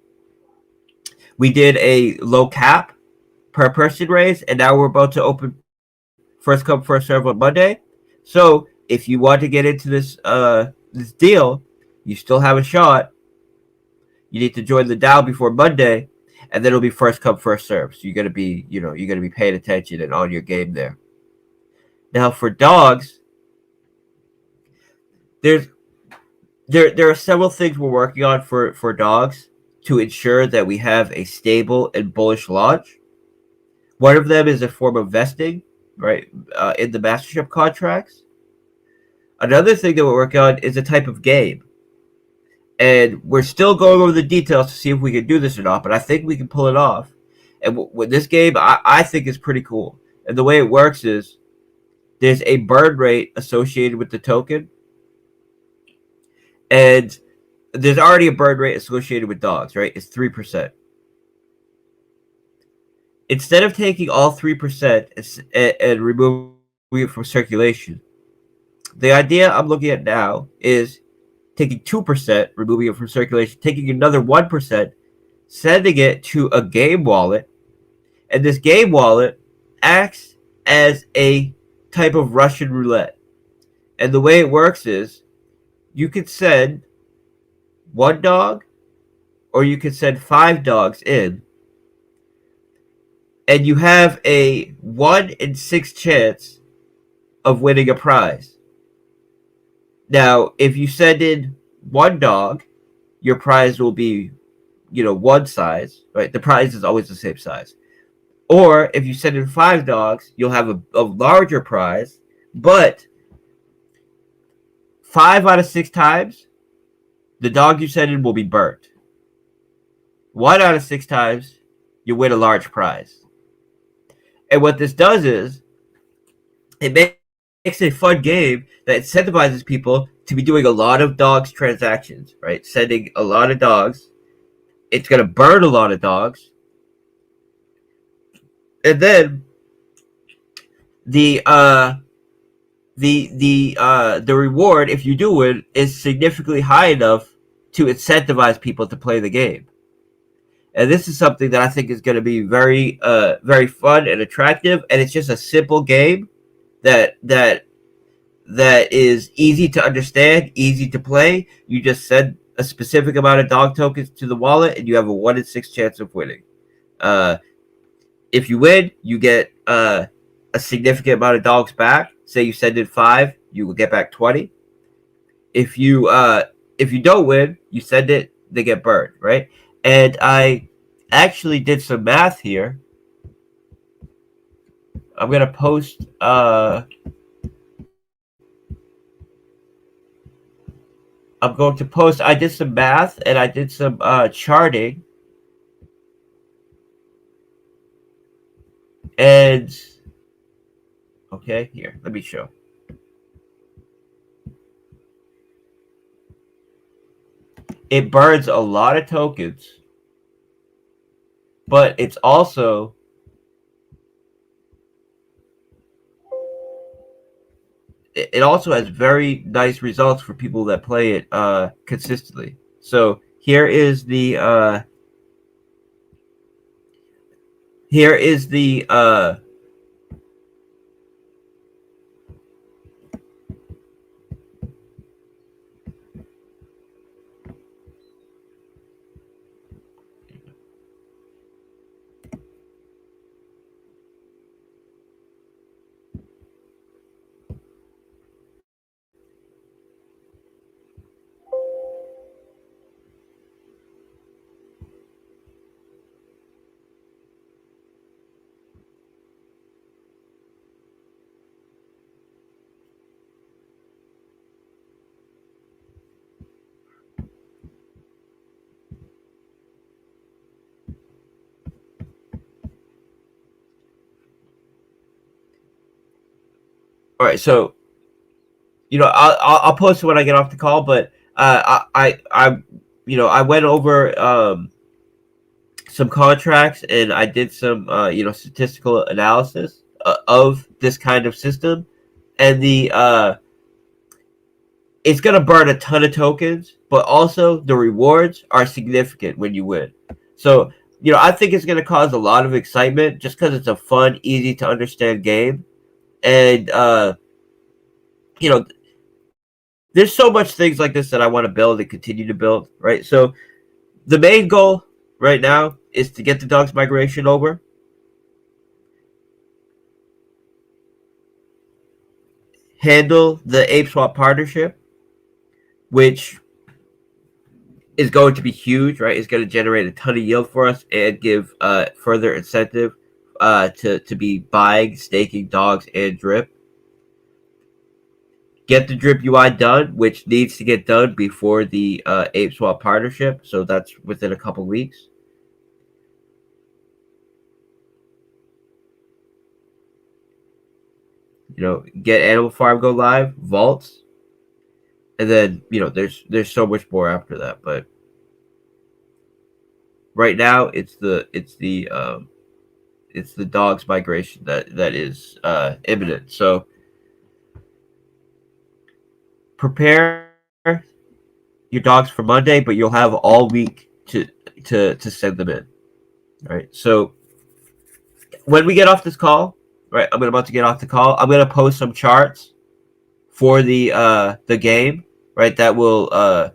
we did a low cap per person raise, and now we're about to open first come, first serve on Monday. So if you want to get into this this deal, you still have a shot. You need to join the DAO before Monday, and then it'll be first come, first serve. So you're gonna be, you're gonna be paying attention and on your game there. Now for dogs, there are several things we're working on for dogs to ensure that we have a stable and bullish launch. One of them is a form of vesting, right, in the mastership contracts. Another thing that we're working on is a type of game. And we're still going over the details to see if we can do this or not, but I think we can pull it off. And with this game, I think is pretty cool. And the way it works is there's a burn rate associated with the token. And there's already a burn rate associated with dogs, right? It's 3%. Instead of taking all 3% and removing it from circulation, the idea I'm looking at now is taking 2%, removing it from circulation, taking another 1%, sending it to a game wallet, and this game wallet acts as a type of Russian roulette. And the way it works is you could send 1 dog or you could send 5 dogs in, and you have a 1 in 6 chance of winning a prize. Now, if you send in 1 dog, your prize will be, one size, right? The prize is always the same size. Or if you send in 5 dogs, you'll have a larger prize, but 5 out of 6 times, the dog you send in will be burnt. 1 out of 6 times, you win a large prize. And what this does is, it makes a fun game that incentivizes people to be doing a lot of dogs transactions, right? Sending a lot of dogs. It's going to burn a lot of dogs. And then the reward, if you do it, is significantly high enough to incentivize people to play the game. And this is something that I think is going to be very very fun and attractive, and it's just a simple game that is easy to understand, easy to play. You just send a specific amount of dog tokens to the wallet, and you have a 1 in 6 chance of winning. If you win, you get a significant amount of dogs back. Say you send in 5, you will get back 20. If you don't win, you send it, they get burned, right? And I actually did some math here. I'm gonna post. I'm going to post. I did some math and I did some charting. And okay, here, let me show. It burns a lot of tokens, but it's also it also has very nice results for people that play it consistently. So here is the here is the all right. So I'll post it when I get off the call, but I went over some contracts and I did some statistical analysis of this kind of system, and the it's gonna burn a ton of tokens, but also the rewards are significant when you win. So I think it's gonna cause a lot of excitement just because it's a fun, easy to understand game, and you know there's so much things like this that I want to build and continue to build, right? So the main goal right now is to get the dogs migration over, handle the Apeswap partnership, which is going to be huge, right? It's going to generate a ton of yield for us and give further incentive to be buying, staking dogs and drip. Get the drip UI done, which needs to get done before the Apeswap partnership. So that's within a couple weeks. Get Animal Farm go live, vaults, and then there's so much more after that. But right now, it's the dogs migration that is imminent. So prepare your dogs for Monday, but you'll have all week to send them in. Right. So when we get off this call, right, I'm about to get off the call. I'm gonna post some charts for the game, right, that will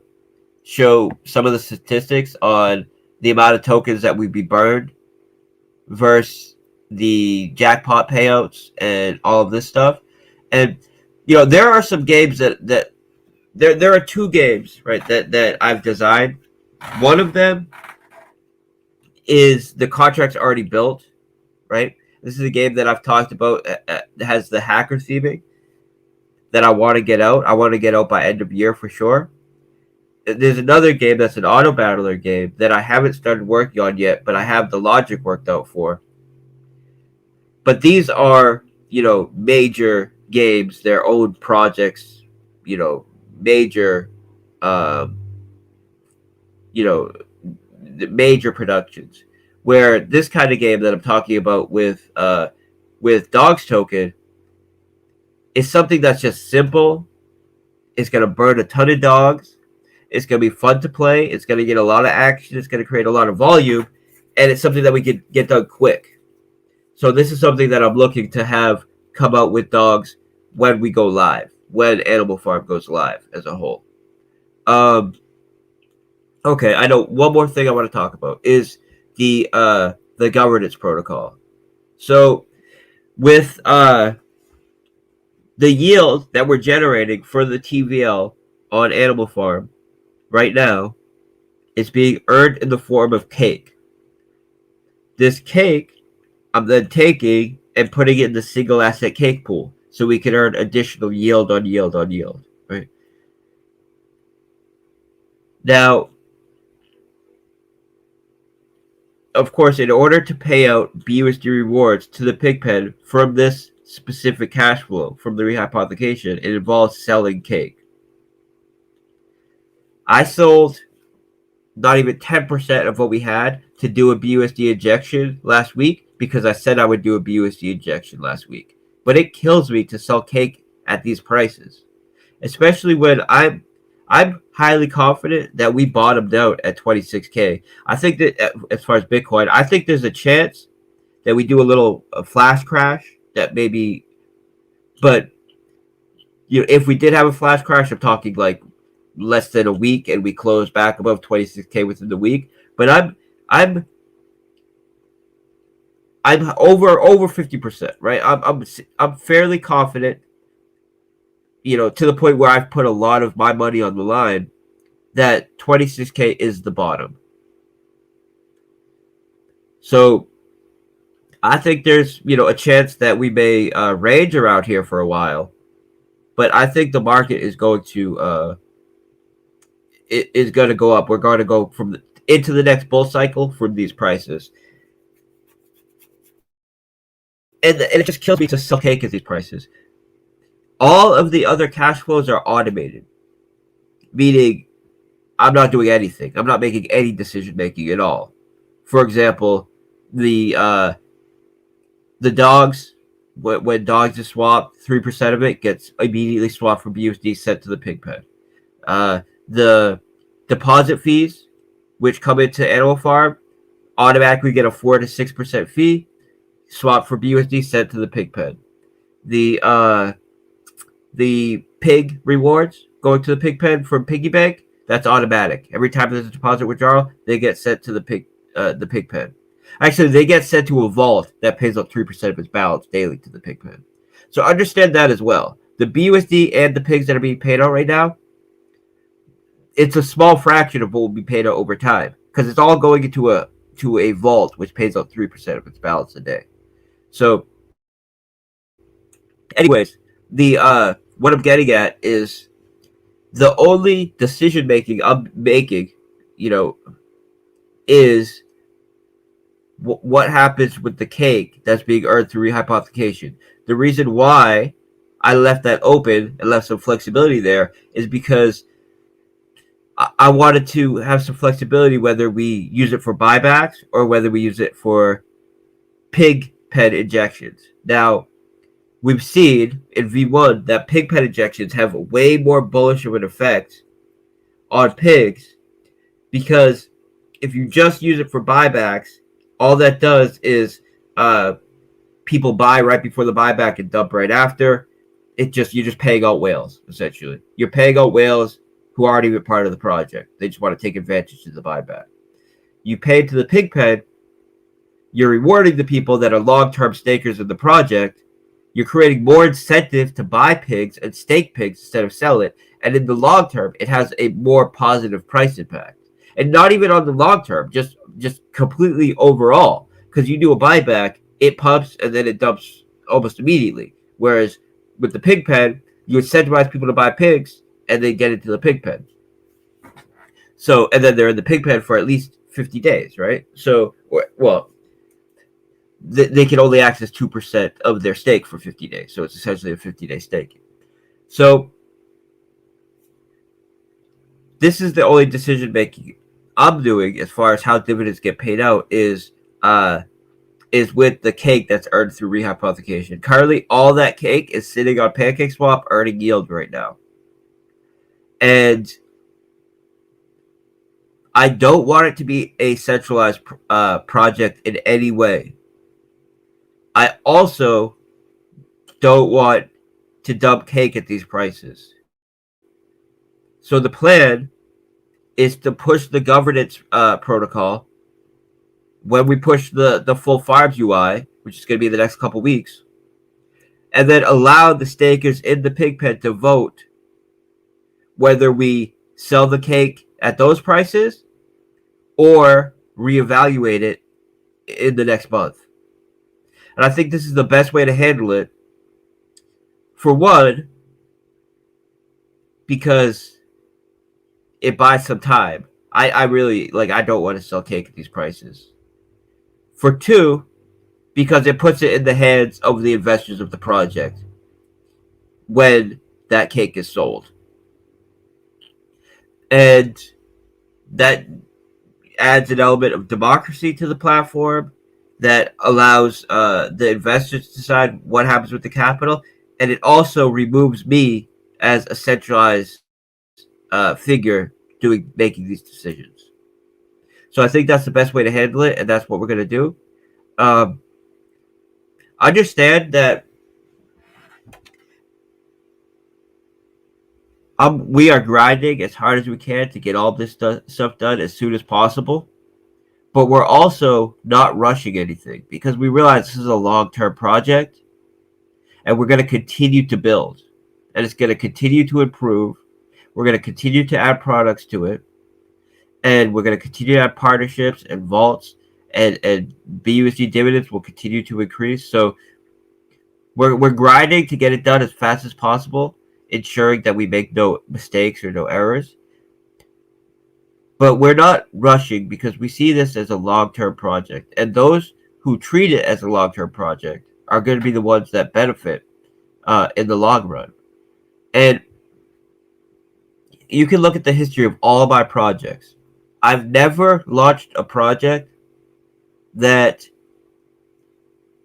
show some of the statistics on the amount of tokens that would be burned versus the jackpot payouts and all of this stuff. And there are some games that there are two games, right, that I've designed. One of them is the contract's already built, right? This is a game that I've talked about that has the hacker theming that I want to get out. I want to get out by end of year for sure. There's another game that's an auto battler game that I haven't started working on yet, but I have the logic worked out for. But these are, major games, their own projects, major, major productions. Where this kind of game that I'm talking about with Dogs Token is something that's just simple. It's going to burn a ton of dogs. It's going to be fun to play. It's going to get a lot of action. It's going to create a lot of volume. And it's something that we can get done quick. So this is something that I'm looking to have come out with dogs when we go live, when Animal Farm goes live as a whole. Okay, I know one more thing I want to talk about is the governance protocol. So with the yield that we're generating for the TVL on Animal Farm right now is being earned in the form of cake. This cake I'm then taking and putting it in the single asset cake pool so we can earn additional yield on yield on yield, right? Now, of course, in order to pay out BUSD rewards to the Pigpen from this specific cash flow from the rehypothecation, it involves selling cake. I sold not even 10% of what we had to do a BUSD injection last week because I said I would do a BUSD injection last week. But it kills me to sell cake at these prices, especially when I'm highly confident that we bottomed out at 26K. I think that as far as Bitcoin, I think there's a chance that we do a flash crash that maybe, but if we did have a flash crash, I'm talking like less than a week, and we close back above 26K within the week. But I'm over 50%, right? I'm fairly confident, to the point where I've put a lot of my money on the line that 26K is the bottom. So I think there's a chance that we may range around here for a while, but I think the market is going to go up. We're going to go into the next bull cycle from these prices. And it just kills me to sell cake at these prices. All of the other cash flows are automated, meaning I'm not doing anything. I'm not making any decision making at all. For example, the dogs, when dogs is swapped, 3% of it gets immediately swapped from BUSD sent to the pig pen. The deposit fees, which come into Animal Farm, automatically get a 4 to 6% fee, swapped for BUSD sent to the pig pen. The pig rewards going to the pig pen from piggy bank, that's automatic. Every time there's a deposit withdrawal, they get sent to the pig pen. Actually, they get sent to a vault that pays up 3% of its balance daily to the pig pen. So understand that as well. The BUSD and the pigs that are being paid out right now, it's a small fraction of what will be paid out over time, because it's all going into a vault which pays out 3% of its balance a day. So anyways, what I'm getting at is the only decision making I'm making, is what happens with the cake that's being earned through rehypothecation. The reason why I left that open and left some flexibility there is because I wanted to have some flexibility whether we use it for buybacks or whether we use it for pig pen injections. Now, we've seen in V1 that pig pen injections have a way more bullish of an effect on pigs, because if you just use it for buybacks, all that does is people buy right before the buyback and dump right after. You're just paying out whales, essentially. You're paying out whales who aren't even part of the project. They just want to take advantage of the buyback. You pay to the pig pen, you're rewarding the people that are long-term stakers in the project. You're creating more incentive to buy pigs and stake pigs instead of sell it. And in the long term, it has a more positive price impact. And not even on the long term, just completely overall. Because you do a buyback, it pumps and then it dumps almost immediately. Whereas with the pig pen, you incentivize people to buy pigs and they get into the pig pen. So, and then they're in the pig pen for at least 50 days, right? So, well, they can only access 2% of their stake for 50 days. So it's essentially a 50-day stake. So this is the only decision making I'm doing as far as how dividends get paid out is with the cake that's earned through rehypothecation. Currently, all that cake is sitting on PancakeSwap earning yield right now. And I don't want it to be a centralized project in any way. I also don't want to dump cake at these prices. So the plan is to push the governance protocol when we push the full farms UI, which is going to be the next couple weeks, and then allow the stakers in the pig pen to vote whether we sell the cake at those prices or reevaluate it in the next month. And I think this is the best way to handle it. For one, because it buys some time. I really, I don't want to sell cake at these prices. For two, because it puts it in the hands of the investors of the project when that cake is sold. And that adds an element of democracy to the platform that allows the investors to decide what happens with the capital. And it also removes me as a centralized figure making these decisions. So I think that's the best way to handle it, and that's what we're going to do. Um, Understand that we are grinding as hard as we can to get all this stuff done as soon as possible, but we're also not rushing anything because we realize this is a long-term project, and we're going to continue to build, and it's going to continue to improve. We're going to continue to add products to it, and we're going to continue to add partnerships and vaults, and BUSD dividends will continue to increase. So we're grinding to get it done as fast as possible, ensuring that we make no mistakes or no errors. But we're not rushing because we see this as a long-term project, and those who treat it as a long-term project are going to be the ones that benefit in the long run. And you can look at the history of all of my projects. I've never launched a project that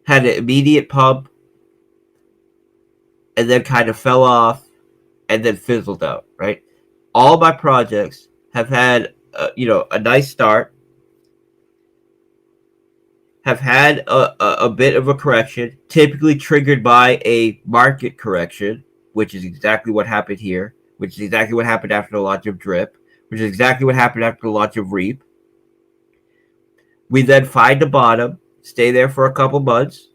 had an immediate pump and then kind of fell off and then fizzled out, right? All my projects have had, a nice start, have had a bit of a correction, typically triggered by a market correction, which is exactly what happened here, which is exactly what happened after the launch of Drip, which is exactly what happened after the launch of Reap. We then find a bottom, stay there for a couple months,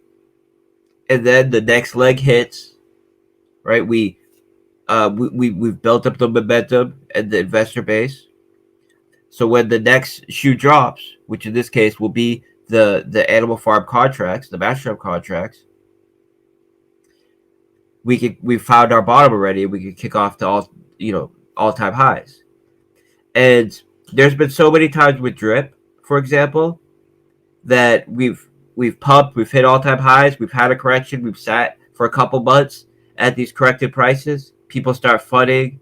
and then the next leg hits, right? We've built up the momentum and the investor base. So when the next shoe drops, which in this case will be the Animal Farm contracts, the Matchstrap contracts, we found our bottom already, and we can kick off to all-time highs. And there's been so many times with Drip, for example, that we've pumped, we've hit all-time highs, we've had a correction, we've sat for a couple months at these corrected prices. People start funding,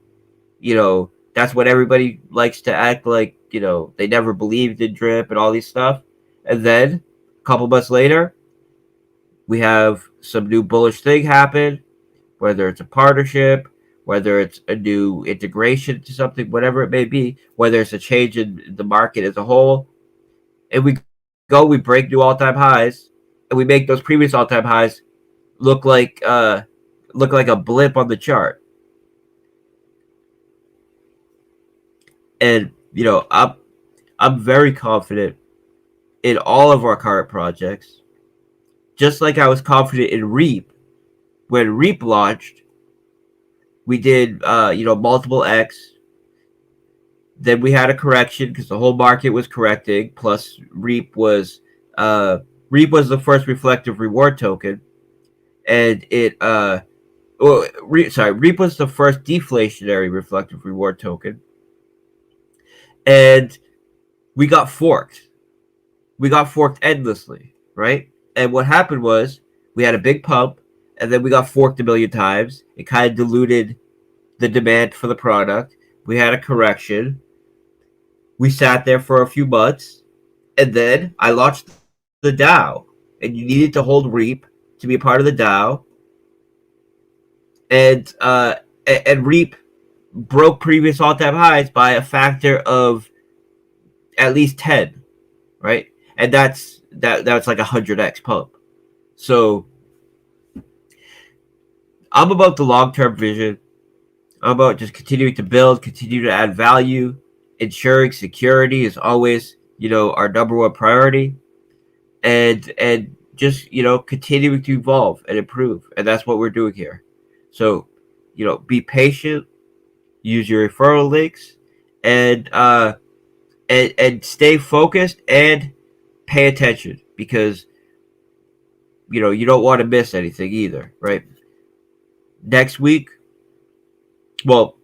that's what everybody likes to act like, they never believed in Drip and all these stuff. And then a couple months later, we have some new bullish thing happen, whether it's a partnership, whether it's a new integration to something, whatever it may be, whether it's a change in the market as a whole. And we break new all-time highs, and we make those previous all-time highs look like a blip on the chart. And I'm very confident in all of our current projects, just like I was confident in Reap. When Reap launched, we did multiple X. Then we had a correction because the whole market was correcting. Plus, Reap was the first reflective reward token, and Reap was the first deflationary reflective reward token, and we got forked. We got forked endlessly, right? And what happened was we had a big pump, and then we got forked a million times. It kind of diluted the demand for the product. We had a correction. We sat there for a few months, and then I launched the DAO, and you needed to hold Reap to be a part of the DAO. And Reap broke previous all-time highs by a factor of at least 10, right? And that's like 100x pump. So I'm about the long-term vision. I'm about just continuing to build, continue to add value. Ensuring security is always, our number one priority. And just, continuing to evolve and improve. And that's what we're doing here. So, be patient, use your referral links, and stay focused and pay attention, because you don't want to miss anything either, right? Next week, well,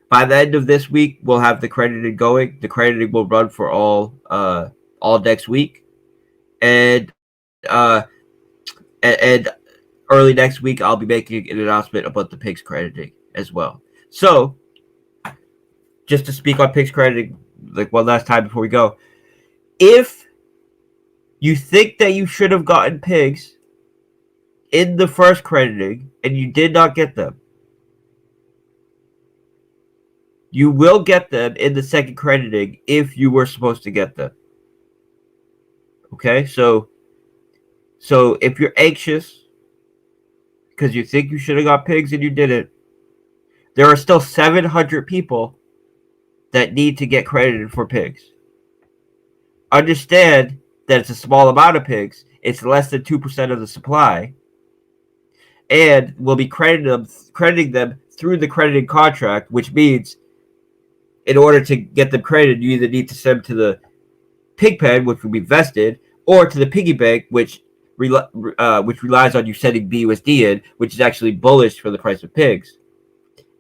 by the end of this week, we'll have the crediting going. The crediting will run for all next week, and early next week, I'll be making an announcement about the PIX crediting as well. So, just to speak on PIX crediting, like one last time before we go, if you think that you should have gotten pigs in the first crediting and you did not get them, You will get them in the second crediting if you were supposed to get them. Okay, so if you're anxious because you think you should have got pigs and you didn't, there are still 700 people that need to get credited for pigs. Understand that it's a small amount of pigs. It's less than 2% of the supply. And we'll be crediting them through the crediting contract, which means in order to get them credited, you either need to send them to the pig pen, which will be vested, or to the piggy bank, which relies on you sending BUSD in, which is actually bullish for the price of pigs.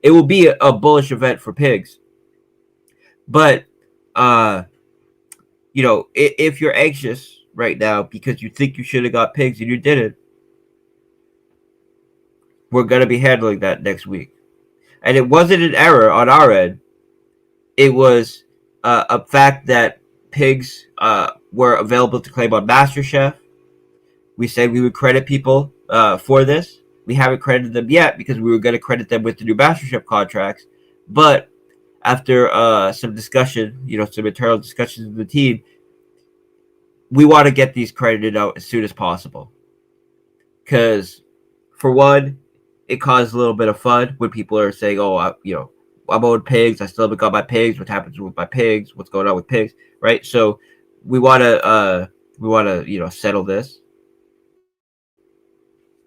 It will be a bullish event for pigs. But, if you're anxious right now because you think you should have got pigs and you didn't, we're going to be handling that next week. And it wasn't an error on our end. It was a fact that pigs were available to claim on MasterChef. We said we would credit people for this. We haven't credited them yet because we were going to credit them with the new MasterChef contracts. But after some discussion, some internal discussions with the team, we want to get these credited out as soon as possible. Because, for one, it caused a little bit of fun when people are saying, "Oh, I'm owed pigs. I still haven't got my pigs. What happens with my pigs? What's going on with pigs?" Right? So we want to settle this,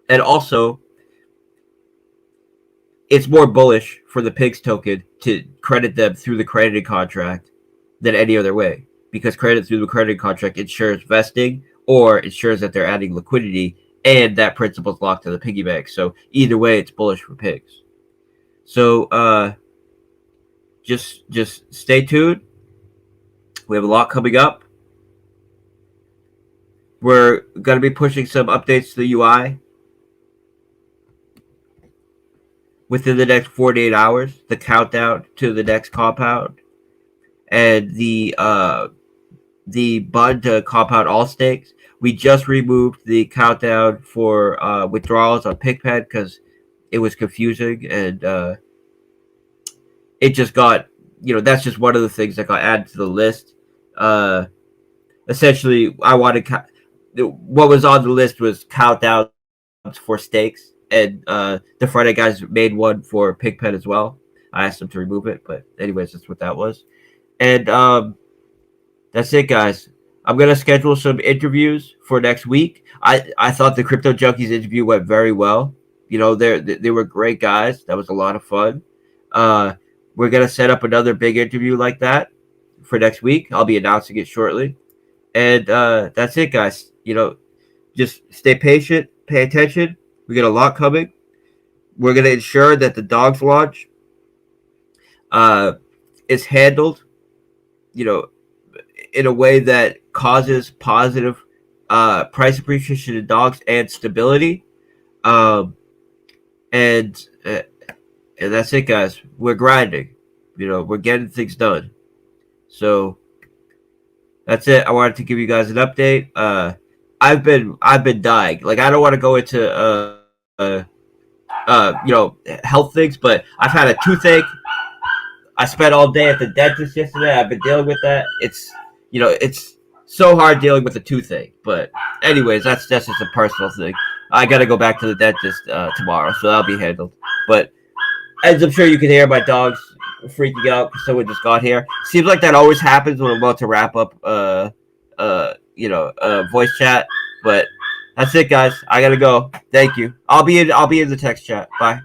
and also it's more bullish for the pigs token to credit them through the crediting contract than any other way, because credit through the crediting contract ensures vesting or ensures that they're adding liquidity, and that principle is locked to the piggy bank. So either way, it's bullish for pigs. So just stay tuned. We have a lot coming up. We're going to be pushing some updates to the UI within the next 48 hours, the countdown to the next compound, and the button to compound all stakes. We just removed the countdown for withdrawals on Pigpen because it was confusing, and it just got, that's just one of the things that got added to the list. Essentially, I wanted what was on the list was countdowns for stakes, and the Friday guys made one for Pigpen as well. I asked them to remove it, but anyways, that's what that was. And that's it, guys. I'm going to schedule some interviews for next week. I thought the Crypto Junkies interview went very well. They were great guys. That was a lot of fun. We're going to set up another big interview like that for next week. I'll be announcing it shortly. And that's it, guys. Just stay patient, pay attention. We got a lot coming. We're going to ensure that the dogs launch is handled, in a way that causes positive price appreciation in dogs and stability. And that's it, guys. We're grinding. We're getting things done. So that's it. I wanted to give you guys an update. I've been dying. Like, I don't want to go into health things, but I've had a toothache. I spent all day at the dentist yesterday. I've been dealing with that. It's so hard dealing with a toothache. But anyways, that's just a personal thing. I got to go back to the dentist tomorrow, so that'll be handled. But as I'm sure you can hear, my dog's freaking out because someone just got here. Seems like that always happens when I'm about to wrap up voice chat. But that's it, guys. I gotta go. Thank you. I'll be in the text chat. Bye.